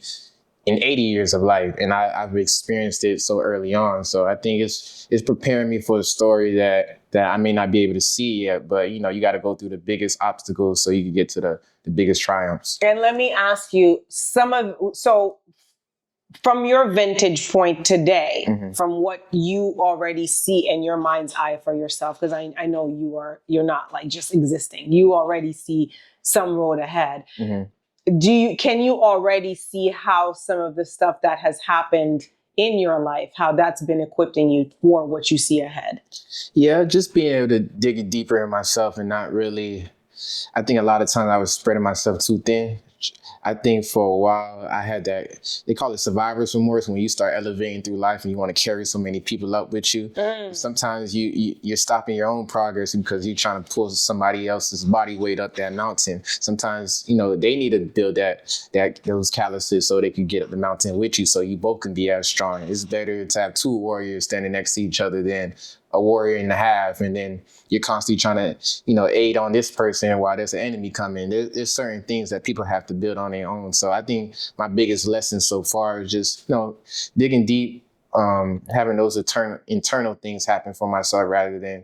in 80 years of life. And I've experienced it so early on. So I think it's preparing me for a story that I may not be able to see yet, but you got to go through the biggest obstacles so you can get to the biggest triumphs. And let me ask you, from your vantage point today, from what you already see in your mind's eye for yourself, because I know you're not like just existing. You already see some road ahead. Can you already see how some of the stuff that has happened in your life, how that's been equipping you for what you see ahead? Yeah, just being able to dig deeper in myself and not really, I think a lot of times I was spreading myself too thin. I think for a while I had that, they call it survivor's remorse, when you start elevating through life and you want to carry so many people up with you. Sometimes you're stopping your own progress because you're trying to pull somebody else's body weight up that mountain. Sometimes, they need to build those calluses so they can get up the mountain with you, so you both can be as strong. It's better to have two warriors standing next to each other than a warrior and a half, and then you're constantly trying to, aid on this person while there's an enemy coming. There's certain things that people have to build on their own. So I think my biggest lesson so far is just, digging deep, having those internal things happen for myself rather than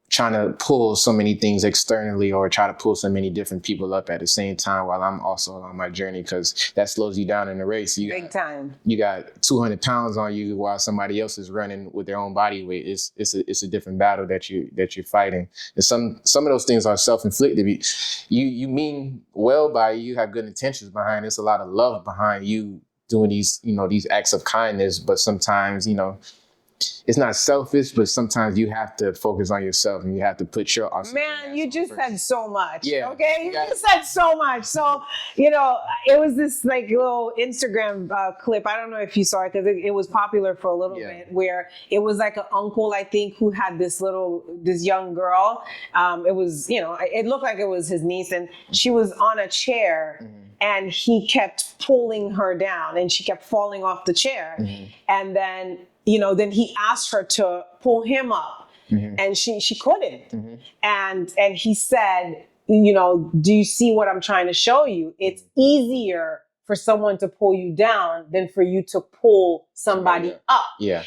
trying to pull so many things externally or try to pull so many different people up at the same time while I'm also on my journey, because that slows you down in the race. Big time. You got 200 pounds on you while somebody else is running with their own body weight. It's a different battle that you're fighting. And some of those things are self-inflicted. You mean well by it. You have good intentions behind it. It's a lot of love behind you doing these acts of kindness, but sometimes, it's not selfish, but sometimes you have to focus on yourself and you have to put your oxygen. Man, you just said so much. Yeah. Okay, you just said so much. So, it was this like little Instagram clip. I don't know if you saw it because it was popular for a little bit, where it was like an uncle, I think, who had this young girl. It was, it looked like it was his niece, and she was on a chair. And he kept pulling her down and she kept falling off the chair. And then he asked her to pull him up. and she couldn't. Mm-hmm. And he said, you know, do you see what I'm trying to show you? It's easier for someone to pull you down than for you to pull somebody up. Yeah.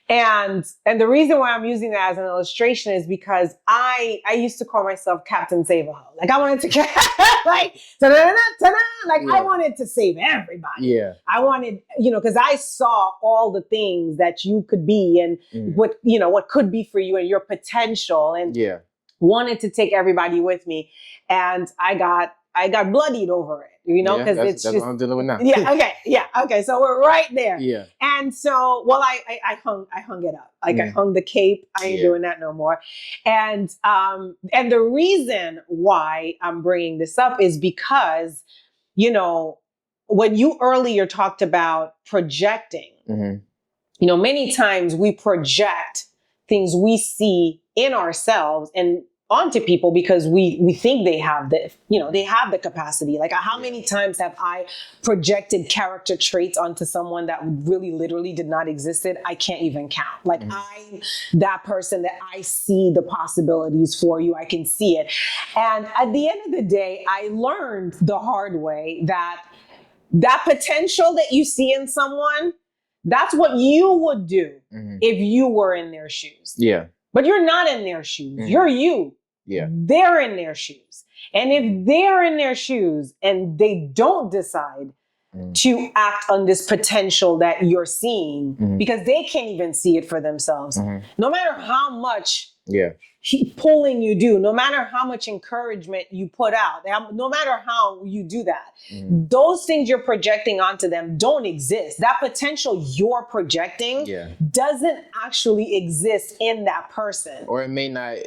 And the reason why I'm using that as an illustration is because I used to call myself Captain Save-A-Ho. Like I wanted to like I wanted to save everybody. Yeah. I wanted, you know, because I saw all the things that you could be and what, you know, what could be for you and your potential, and wanted to take everybody with me. And I got bloodied over it, you know, because it's that's just what I'm dealing with now. Okay. So we're right there. Yeah. And so, well, I hung it up. Like I hung the cape. I ain't doing that no more. And the reason why I'm bringing this up is because, you know, when you earlier talked about projecting, you know, many times we project things we see in ourselves and onto people because we think they have the, you know, they have the capacity. Like how many times have I projected character traits onto someone that really literally did not exist? I can't even count. Like I'm that person that I see the possibilities for you. I can see it. And at the end of the day, I learned the hard way that potential that you see in someone, that's what you would do if you were in their shoes. Yeah. But you're not in their shoes. You're you. Yeah. They're in their shoes. And if they're in their shoes and they don't decide to act on this potential that you're seeing, because they can't even see it for themselves, no matter how much pulling you do, no matter how much encouragement you put out, no matter how you do that, those things you're projecting onto them don't exist. That potential you're projecting doesn't actually exist in that person. Or it may not,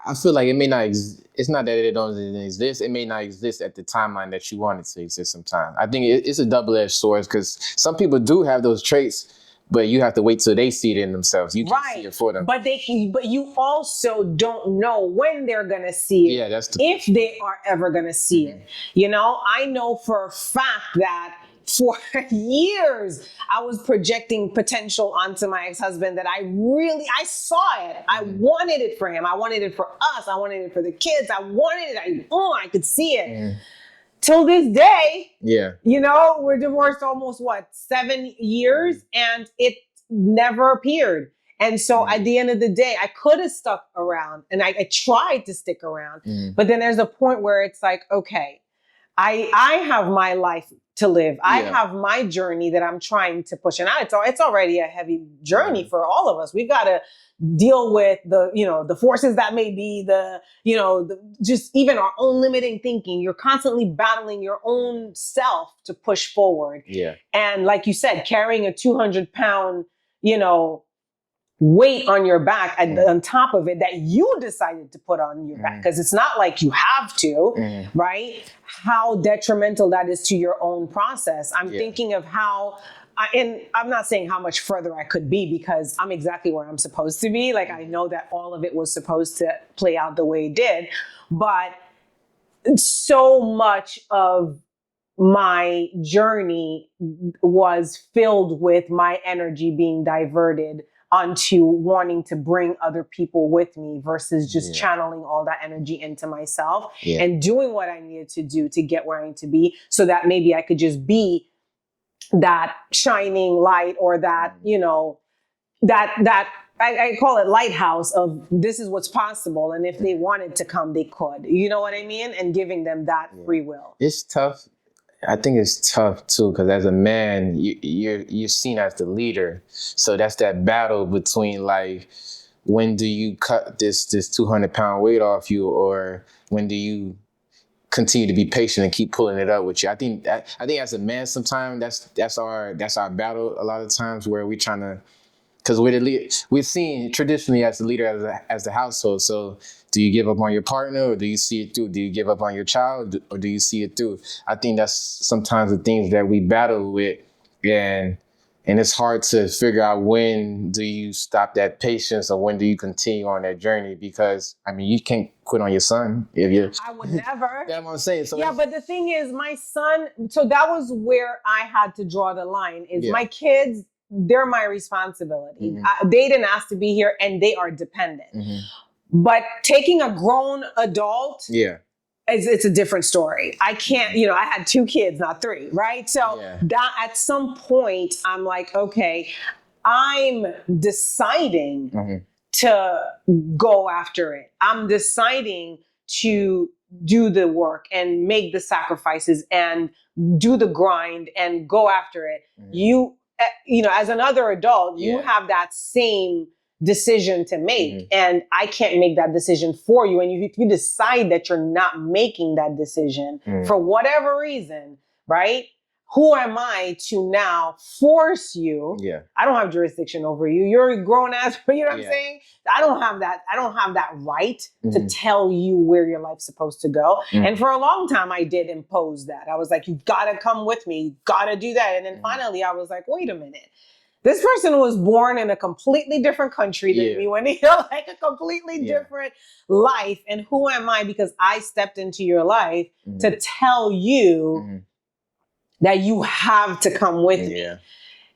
I feel like it may not, it's not that it doesn't exist. It may not exist at the timeline that you want it to exist sometimes. I think it's a double-edged sword because some people do have those traits, but you have to wait till they see it in themselves. You can't see it for them. But you also don't know when they're going to see it. Yeah, that's if they are ever going to see it. You know, I know for a fact that for years, I was projecting potential onto my ex-husband that I saw it. I wanted it for him. I wanted it for us. I wanted it for the kids. I wanted it. I could see it. Till this day, you know, we're divorced almost 7 years and it never appeared. And so at the end of the day, I could have stuck around and I tried to stick around. But then there's a point where it's like, okay, I have my life to live. I have my journey that I'm trying to push. And it's already a heavy journey for all of us. We've got to deal with the forces that may be, just even our own limiting thinking. You're constantly battling your own self to push forward. Yeah. And like you said, carrying a 200-pound, weight on your back on top of it that you decided to put on your back, because it's not like you have to, right? How detrimental that is to your own process. I'm thinking of how, and I'm not saying how much further I could be because I'm exactly where I'm supposed to be. Like I know that all of it was supposed to play out the way it did, but so much of my journey was filled with my energy being diverted onto wanting to bring other people with me versus just channeling all that energy into myself and doing what I needed to do to get where I need to be so that maybe I could just be that shining light or that, that I call it lighthouse of this is what's possible. And if they wanted to come, they could, you know what I mean? And giving them that free will. It's tough. I think it's tough too, because as a man, you're seen as the leader. So that's that battle between like, when do you cut this 200-pound weight off you, or when do you continue to be patient and keep pulling it up with you? I think as a man, sometimes that's our battle. A lot of times where we're trying to, because we're seen traditionally as the leader as the household. So do you give up on your partner, or do you see it through? Do you give up on your child, or do you see it through? I think that's sometimes the things that we battle with, and it's hard to figure out when do you stop that patience or when do you continue on that journey, because I mean you can't quit on your son if you. I would never. That's what I'm saying. So but the thing is, my son. So that was where I had to draw the line. Is my kids. they're my responsibility. They didn't ask to be here and they are dependent. But taking a grown adult, it's a different story. I can't, I had 2 kids, not 3, right? So that at some point, I'm like, okay, I'm deciding to go after it. I'm deciding to do the work and make the sacrifices and do the grind and go after it. You as another adult, you have that same decision to make, and I can't make that decision for you. And if you decide that you're not making that decision for whatever reason, right? Who am I to now force you? I don't have jurisdiction over you. You're a grown ass, you know what I'm saying? I don't have that right to tell you where your life's supposed to go. And for a long time, I did impose that. I was like, you've got to come with me. You've got to do that. And then finally, I was like, wait a minute. This person was born in a completely different country than me, when like a completely different life. And who am I? Because I stepped into your life to tell you that you have to come with me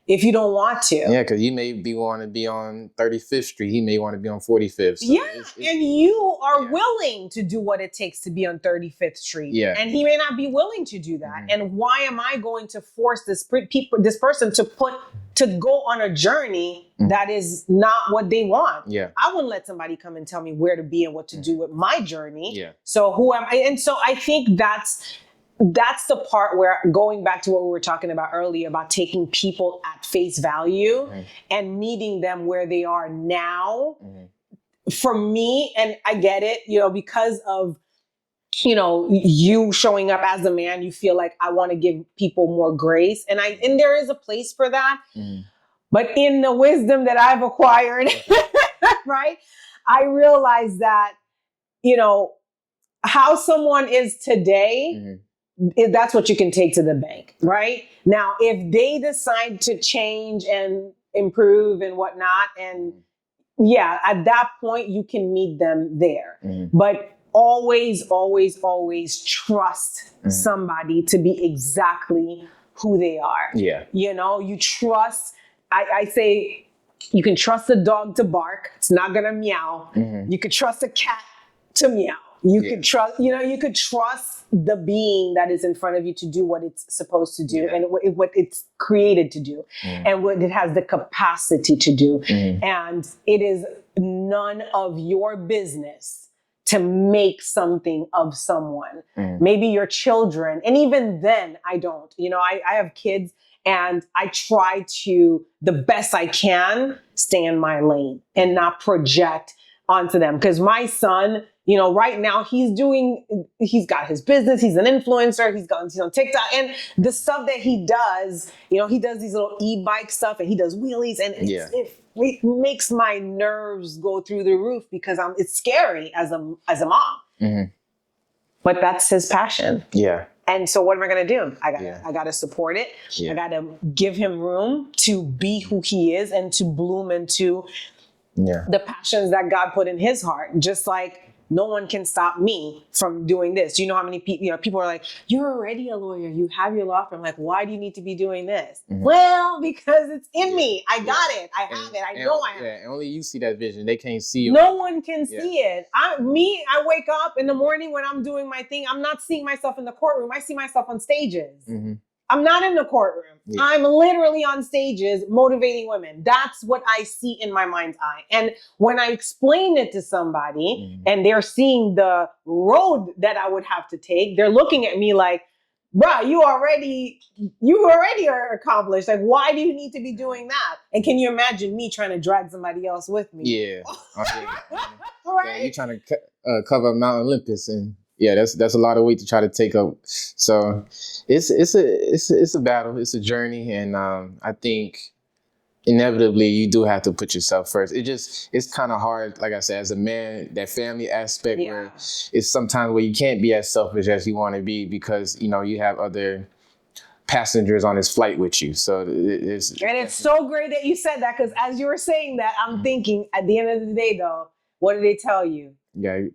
if you don't want to. Yeah, because you may want to be on 35th Street. He may want to be on 45th. So and you are willing to do what it takes to be on 35th Street. And he may not be willing to do that. And why am I going to force this person to go on a journey that is not what they want? I wouldn't let somebody come and tell me where to be and what to do with my journey. So who am I? And so I think that's the part where, going back to what we were talking about earlier about taking people at face value and meeting them where they are now. For me, and I get it, because of, you showing up as a man, you feel like I want to give people more grace. And there is a place for that. But in the wisdom that I've acquired, right, I realize that, how someone is today, that's what you can take to the bank, right? Now, if they decide to change and improve and whatnot, and at that point, you can meet them there. But always, always, always trust somebody to be exactly who they are. You trust, I say, you can trust a dog to bark. It's not going to meow. You could trust a cat to meow. You could trust, you could trust the being that is in front of you to do what it's supposed to do and what it's created to do and what it has the capacity to do. And it is none of your business to make something of someone. Maybe your children. And even then, I don't. I have kids and I try to, the best I can, stay in my lane and not project onto them. Because my son, right now he's got his business. He's an influencer. He's on TikTok, and the stuff that he does, he does these little e-bike stuff and he does wheelies, and it makes my nerves go through the roof because it's scary as a mom. But that's his passion. And so what am I going to do? I got to support it. I got to give him room to be who he is and to bloom into the passions that God put in his heart. Just like no one can stop me from doing this. You know how many people, people are like, you're already a lawyer. You have your law firm. Like, why do you need to be doing this? Well, because it's in me. I got it. I have it. I know I have it. And only you see that vision. They can't see it. No one can see it. I wake up in the morning when I'm doing my thing. I'm not seeing myself in the courtroom. I see myself on stages. I'm not in the courtroom. I'm literally on stages motivating women. That's what I see in my mind's eye. And when I explain it to somebody and they're seeing the road that I would have to take, they're looking at me like, bruh, you already are accomplished. Like, why do you need to be doing that? And can you imagine me trying to drag somebody else with me? Right? You're trying to cover Mount Olympus, and that's a lot of weight to try to take up. So it's a battle. It's a journey, and I think inevitably you do have to put yourself first. It's kind of hard, like I said, as a man, that family aspect where it's sometimes where you can't be as selfish as you want to be because you have other passengers on this flight with you. So it's so great that you said that, because as you were saying that, I'm thinking at the end of the day, though, what do they tell you?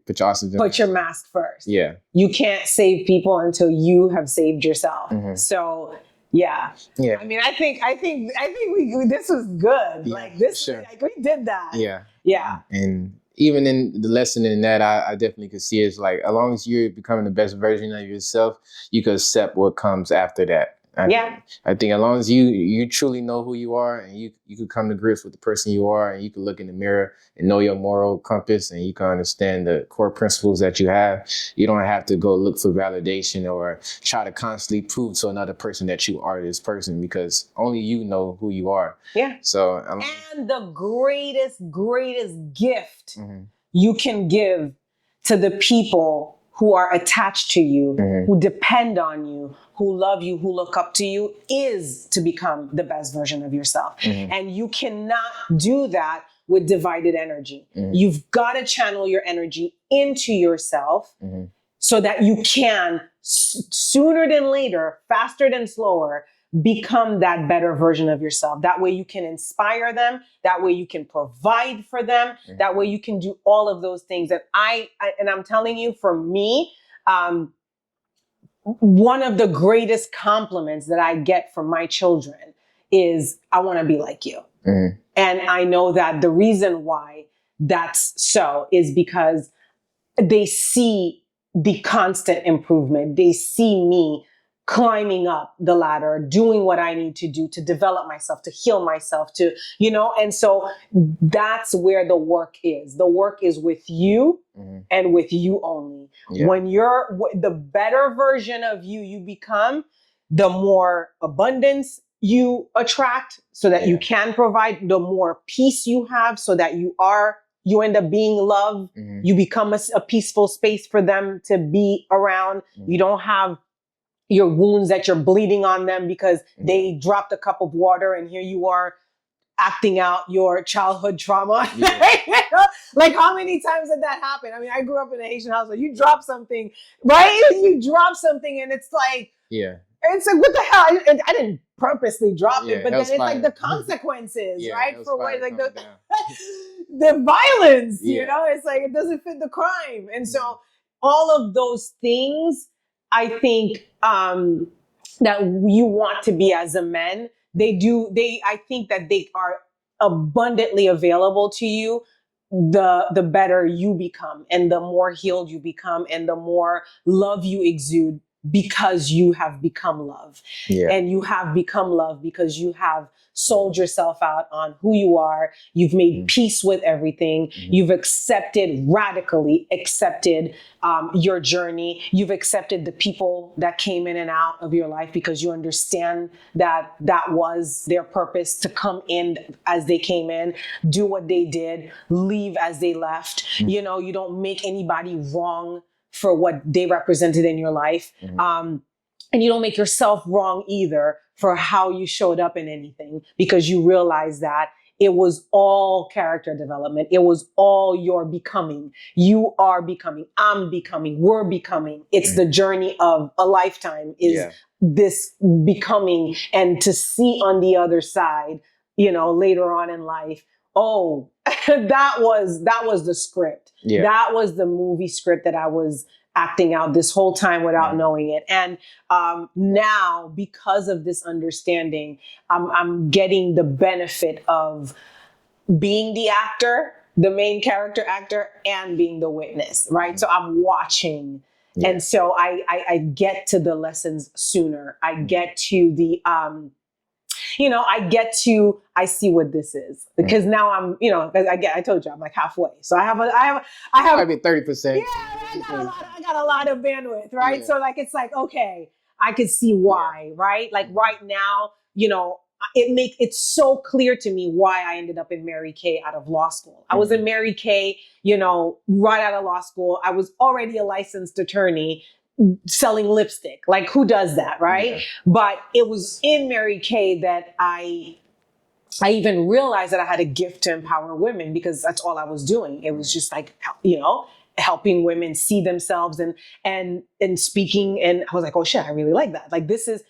Put your oxygen. Put your mask first. You can't save people until you have saved yourself. So Yeah. Yeah. I mean, I think we this was good. Yeah, Like this, sure. like we did that. Yeah. Yeah. And even in the lesson in that, I definitely could see it's like, as long as you're becoming the best version of yourself, you can accept what comes after that. Yeah. I think as long as you truly know who you are, and you could come to grips with the person you are, and you can look in the mirror and know your moral compass, and you can understand the core principles that you have, you don't have to go look for validation or try to constantly prove to another person that you are this person, because only you know who you are. Yeah. So And the greatest gift mm-hmm. you can give to the people who are attached to you, Mm-hmm. who depend on you, who love you, who look up to you, is to become the best version of yourself. Mm-hmm. And you cannot do that with divided energy. Mm-hmm. You've got to channel your energy into yourself Mm-hmm. so that you can, sooner than later, faster than slower, become that better version of yourself. That way you can inspire them. That way you can provide for them. Mm-hmm. That way you can do all of those things. And I'm telling you, for me, one of the greatest compliments that I get from my children is, I want to be like you. Mm-hmm. And I know that the reason why that's so is because they see the constant improvement. They see me climbing up the ladder, doing what I need to do to develop myself, to heal myself, and so that's where the work is. The work is with you Mm-hmm. and with you only. Yeah. When you're the better version of you become, the more abundance you attract so that you can provide, the more peace you have so that you end up being love. Mm-hmm. You become a peaceful space for them to be around. Mm-hmm. You don't have your wounds that you're bleeding on them because they dropped a cup of water and here you are acting out your childhood trauma. Yeah. Like, how many times did that happen? I mean, I grew up in a Haitian household. You drop something, right? You drop something and it's like, yeah. It's like, what the hell? And I didn't purposely drop it, but then it's fire. like the consequences, right? For what, like the down. the violence, Yeah. It's like it doesn't fit the crime. And so all of those things, I think, that you want to be as a man, I think that they are abundantly available to you the better you become and the more healed you become and the more love you exude, because you have become love. Yeah. And you have become love because you have sold yourself out on who you are. You've made peace with everything. You've radically accepted your journey. You've accepted the people that came in and out of your life because you understand that that was their purpose, to come in as they came in, do what they did, leave as they left. You don't make anybody wrong for what they represented in your life. And you don't make yourself wrong either for how you showed up in anything, because you realize that it was all character development. It was all your becoming. You are becoming. I'm becoming. We're becoming. It's the journey of a lifetime is this becoming, and to see on the other side, later on in life, oh, that was the script. Yeah. That was the movie script that I was acting out this whole time without knowing it. And now, because of this understanding, I'm getting the benefit of being the actor, the main character actor, and being the witness, right? So I'm watching. Yeah. And so I get to the lessons sooner. I get to the, I see what this is, because now I'm, I told you, I'm like halfway. So I have maybe 30%. Yeah, I got a lot of bandwidth, right? Yeah. So it's like, okay, I could see why, right? Like right now, it's so clear to me why I ended up in Mary Kay out of law school. I was in Mary Kay, right out of law school. I was already a licensed attorney selling lipstick. Like, who does that, right? Yeah. But it was in Mary Kay that I even realized that I had a gift to empower women, because that's all I was doing. It was just like, helping women see themselves and speaking. And I was like, oh shit, I really like that. Like, this is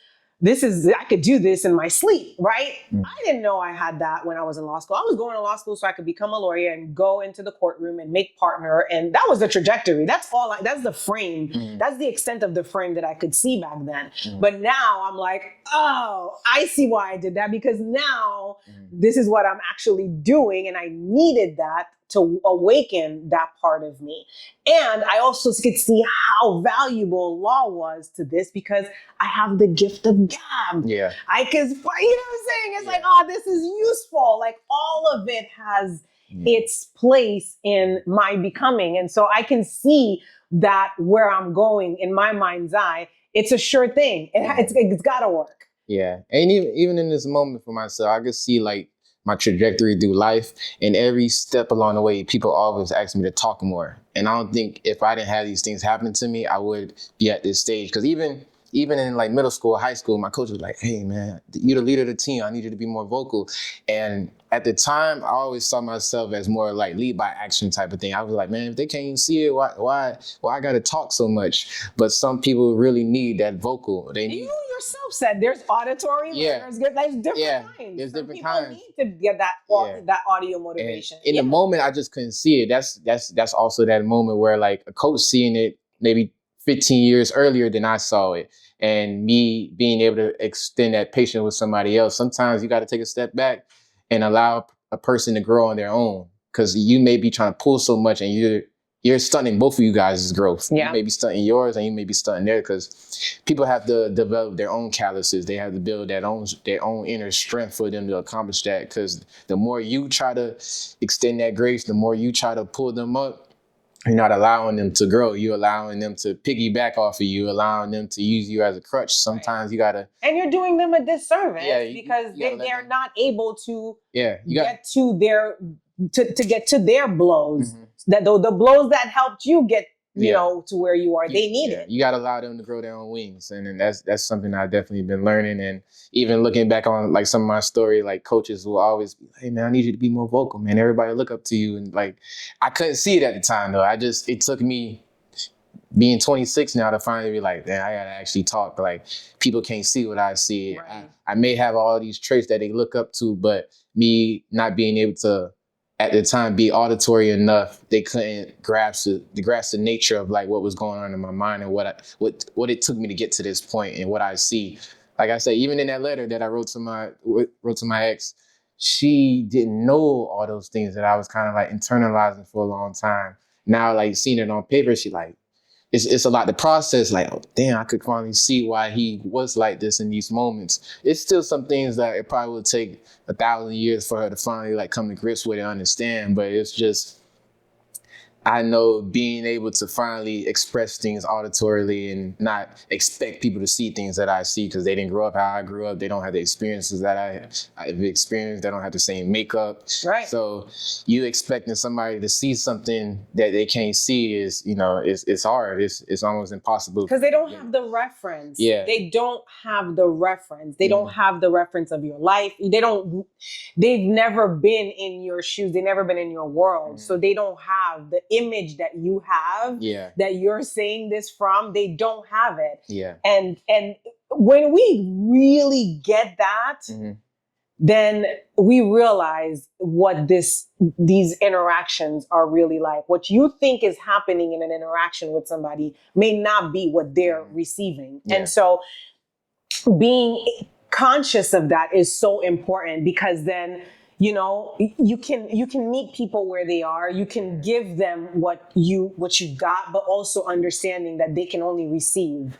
I could do this in my sleep, right? I didn't know I had that when I was in law school. I was going to law school so I could become a lawyer and go into the courtroom and make partner. And that was the trajectory. That's that's the frame. That's the extent of the frame that I could see back then. But now I'm like, oh, I see why I did that, because now this is what I'm actually doing. And I needed that to awaken that part of me. And I also could see how valuable law was to this, because I have the gift of gab. Yeah. I can, you know what I'm saying? It's like, oh, this is useful. Like all of it has its place in my becoming. And so I can see that where I'm going in my mind's eye, it's a sure thing. It's got to work. Yeah. And even in this moment for myself, I could see like my trajectory through life, and every step along the way, people always ask me to talk more. And I don't think if I didn't have these things happen to me, I would be at this stage. Because even in like middle school, high school, my coach was like, hey man, you're the leader of the team. I need you to be more vocal. And at the time, I always saw myself as more like lead by action type of thing. I was like, man, if they can't even see it, why I got to talk so much? But some people really need that vocal. They need. You yourself said there's auditory, there's different kinds. There's different people kinds. Need to get that audio motivation. And in the moment, I just couldn't see it. That's also that moment where like a coach seeing it maybe 15 years earlier than I saw it, and me being able to extend that patience with somebody else. Sometimes you got to take a step back and allow a person to grow on their own, because you may be trying to pull so much and you're stunting both of you guys' growth. Yeah. You may be stunting yours and you may be stunting theirs, because people have to develop their own calluses. They have to build their own inner strength for them to accomplish that, because the more you try to extend that grace, the more you try to pull them up, you're not allowing them to grow. You're allowing them to piggyback off of you, allowing them to use you as a crutch. Sometimes you got to... And you're doing them a disservice, because they're not able to get to their blows. That the blows that helped you get to where you are, they need it. You got to allow them to grow their own wings. And that's something I've definitely been learning. And even looking back on like some of my story, like coaches will always be, hey man, I need you to be more vocal, man. Everybody look up to you. And like, I couldn't see it at the time though. It took me being 26 now to finally be like, man, I gotta actually talk. Like, people can't see what I see. Right. I may have all these traits that they look up to, but me not being able to at the time be auditory enough, they couldn't grasp the nature of like what was going on in my mind and what it took me to get to this point and what I see. Like I said, even in that letter that I wrote to my ex, she didn't know all those things that I was kind of like internalizing for a long time. Now, like seeing it on paper, she like, it's a lot to process. Like, oh, damn, I could finally see why he was like this in these moments. It's still some things that it probably would take 1,000 years for her to finally like come to grips with and understand. But it's just, I know being able to finally express things auditorily and not expect people to see things that I see because they didn't grow up how I grew up. They don't have the experiences that I've experienced. They don't have the same makeup. Right. So you expecting somebody to see something that they can't see is, it's hard. It's almost impossible. Because they don't have the reference. Yeah. They don't have the reference. They don't have the reference of your life. They've never been in your shoes. They've never been in your world. So they don't have the image that you have, that you're saying this from. They don't have it. Yeah. And when we really get that, then we realize what these interactions are really like. What you think is happening in an interaction with somebody may not be what they're receiving. Yeah. And so being conscious of that is so important, because then you can meet people where they are. You can give them what you got, but also understanding that they can only receive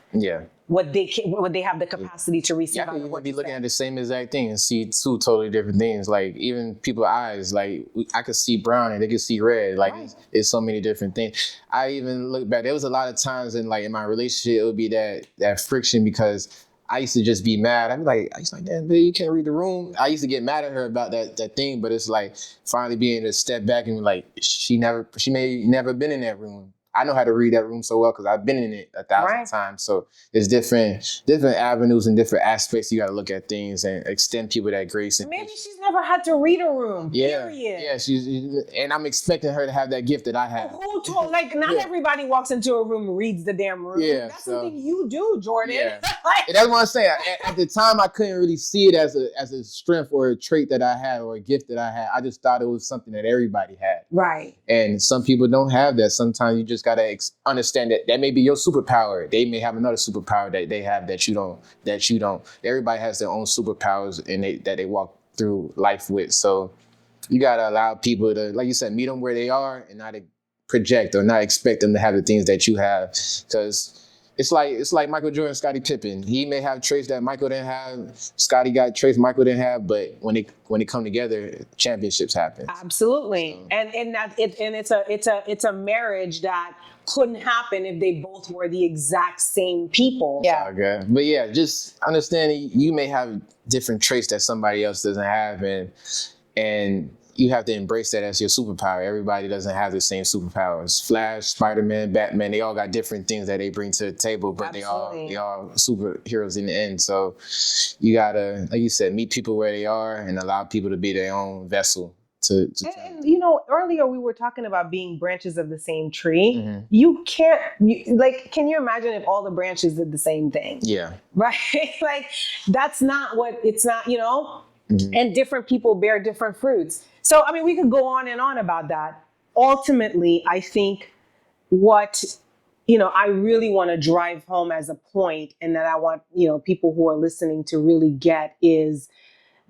what they have the capacity to receive. Yeah, you would be looking at the same exact thing and see two totally different things. Like even people's eyes, like I could see brown and they could see red. Like it's so many different things. I even look back. There was a lot of times in my relationship, it would be that friction, because I used to just be mad. I used to like, damn, babe, you can't read the room. I used to get mad at her about that thing, but it's like finally being able to step back and like, she may never been in that room. I know how to read that room so well because I've been in it 1,000 times. So there's different avenues and different aspects you got to look at things and extend people that grace. And maybe she's never had to read a room. Period. Yeah, and I'm expecting her to have that gift that I have. Who told? Like, not everybody walks into a room and reads the damn room. Yeah, that's something you do, Jordan. Yeah. And that's what I'm saying. At the time, I couldn't really see it as a strength or a trait that I had or a gift that I had. I just thought it was something that everybody had. Right. And some people don't have that. Sometimes you just gotta understand that may be your superpower. They may have another superpower that they have that you don't. Everybody has their own superpowers and that they walk through life with. So you gotta allow people to, like you said, meet them where they are and not project or not expect them to have the things that you have. Because it's like Michael Jordan and Scottie Pippen. He may have traits that Michael didn't have. Scottie got traits Michael didn't have, but when they come together, championships happen. Absolutely. So. And it's a marriage that couldn't happen if they both were the exact same people. Yeah. Okay. But yeah, just understanding you may have different traits that somebody else doesn't have, and you have to embrace that as your superpower. Everybody doesn't have the same superpowers. Flash, Spider-Man, Batman, they all got different things that they bring to the table, but they all superheroes in the end. So you gotta, like you said, meet people where they are and allow people to be their own vessel. And you know, earlier we were talking about being branches of the same tree. Mm-hmm. You can't, can you imagine if all the branches did the same thing? Yeah. Right? Like, that's not what, it's not, you know? Mm-hmm. And different people bear different fruits. So, I mean, we could go on and on about that. Ultimately, I think what, I really want to drive home as a point, and that I want, people who are listening to really get, is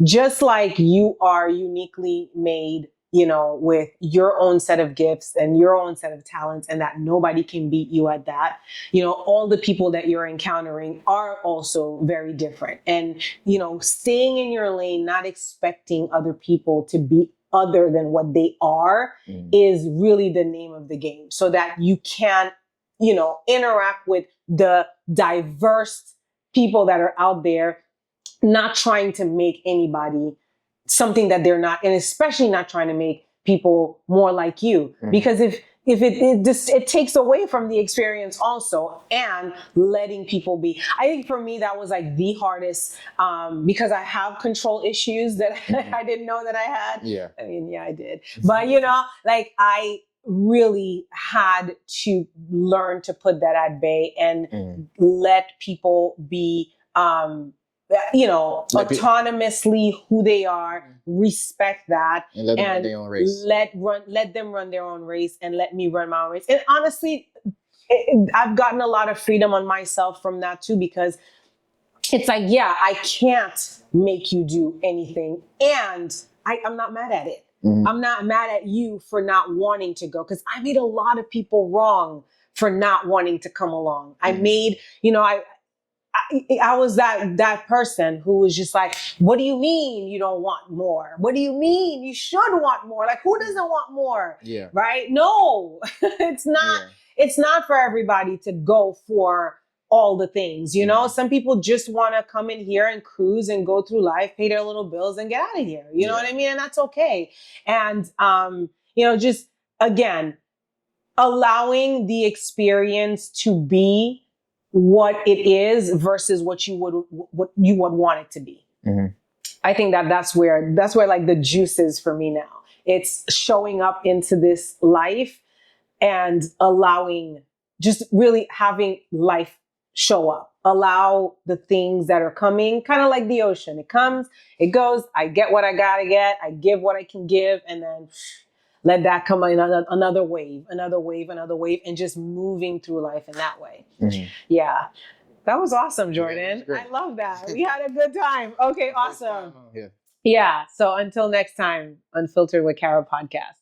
just like you are uniquely made, with your own set of gifts and your own set of talents, and that nobody can beat you at that. All the people that you're encountering are also very different. And, staying in your lane, not expecting other people to be other than what they are, is really the name of the game, so that you can, interact with the diverse people that are out there, not trying to make anybody something that they're not, and especially not trying to make people more like you. Mm-hmm. Because if it takes away from the experience also, and letting people be. I think for me, that was like the hardest, because I have control issues that I didn't know that I had. Yeah. I mean, yeah, I did. But, I really had to learn to put that at bay and let people be, autonomously who they are, respect that, and let them run their own race. Let them run their own race, and let me run my own race. And honestly, I've gotten a lot of freedom on myself from that too, because it's like, yeah, I can't make you do anything, and I'm not mad at it. Mm-hmm. I'm not mad at you for not wanting to go, because I made a lot of people wrong for not wanting to come along. Mm-hmm. I made, I was that person who was just like, what do you mean you don't want more? What do you mean you should want more? Like, who doesn't want more? Yeah. Right? No, it's not. Yeah. It's not for everybody to go for all the things, Some people just want to come in here and cruise and go through life, pay their little bills and get out of here. You know what I mean? And that's okay. And, just, again, allowing the experience to be what it is versus what you would want it to be. Mm-hmm. I think that's where like the juice is for me now. It's showing up into this life and just really having life show up. Allow the things that are coming, kind of like the ocean. It comes, it goes. I get what I gotta get. I give what I can give, and then let that come in another wave, and just moving through life in that way. Mm-hmm. Yeah. That was awesome, Jordan. Yeah, I love that. We had a good time. Okay, awesome. Yeah. So until next time, Unfiltered with Kara podcast.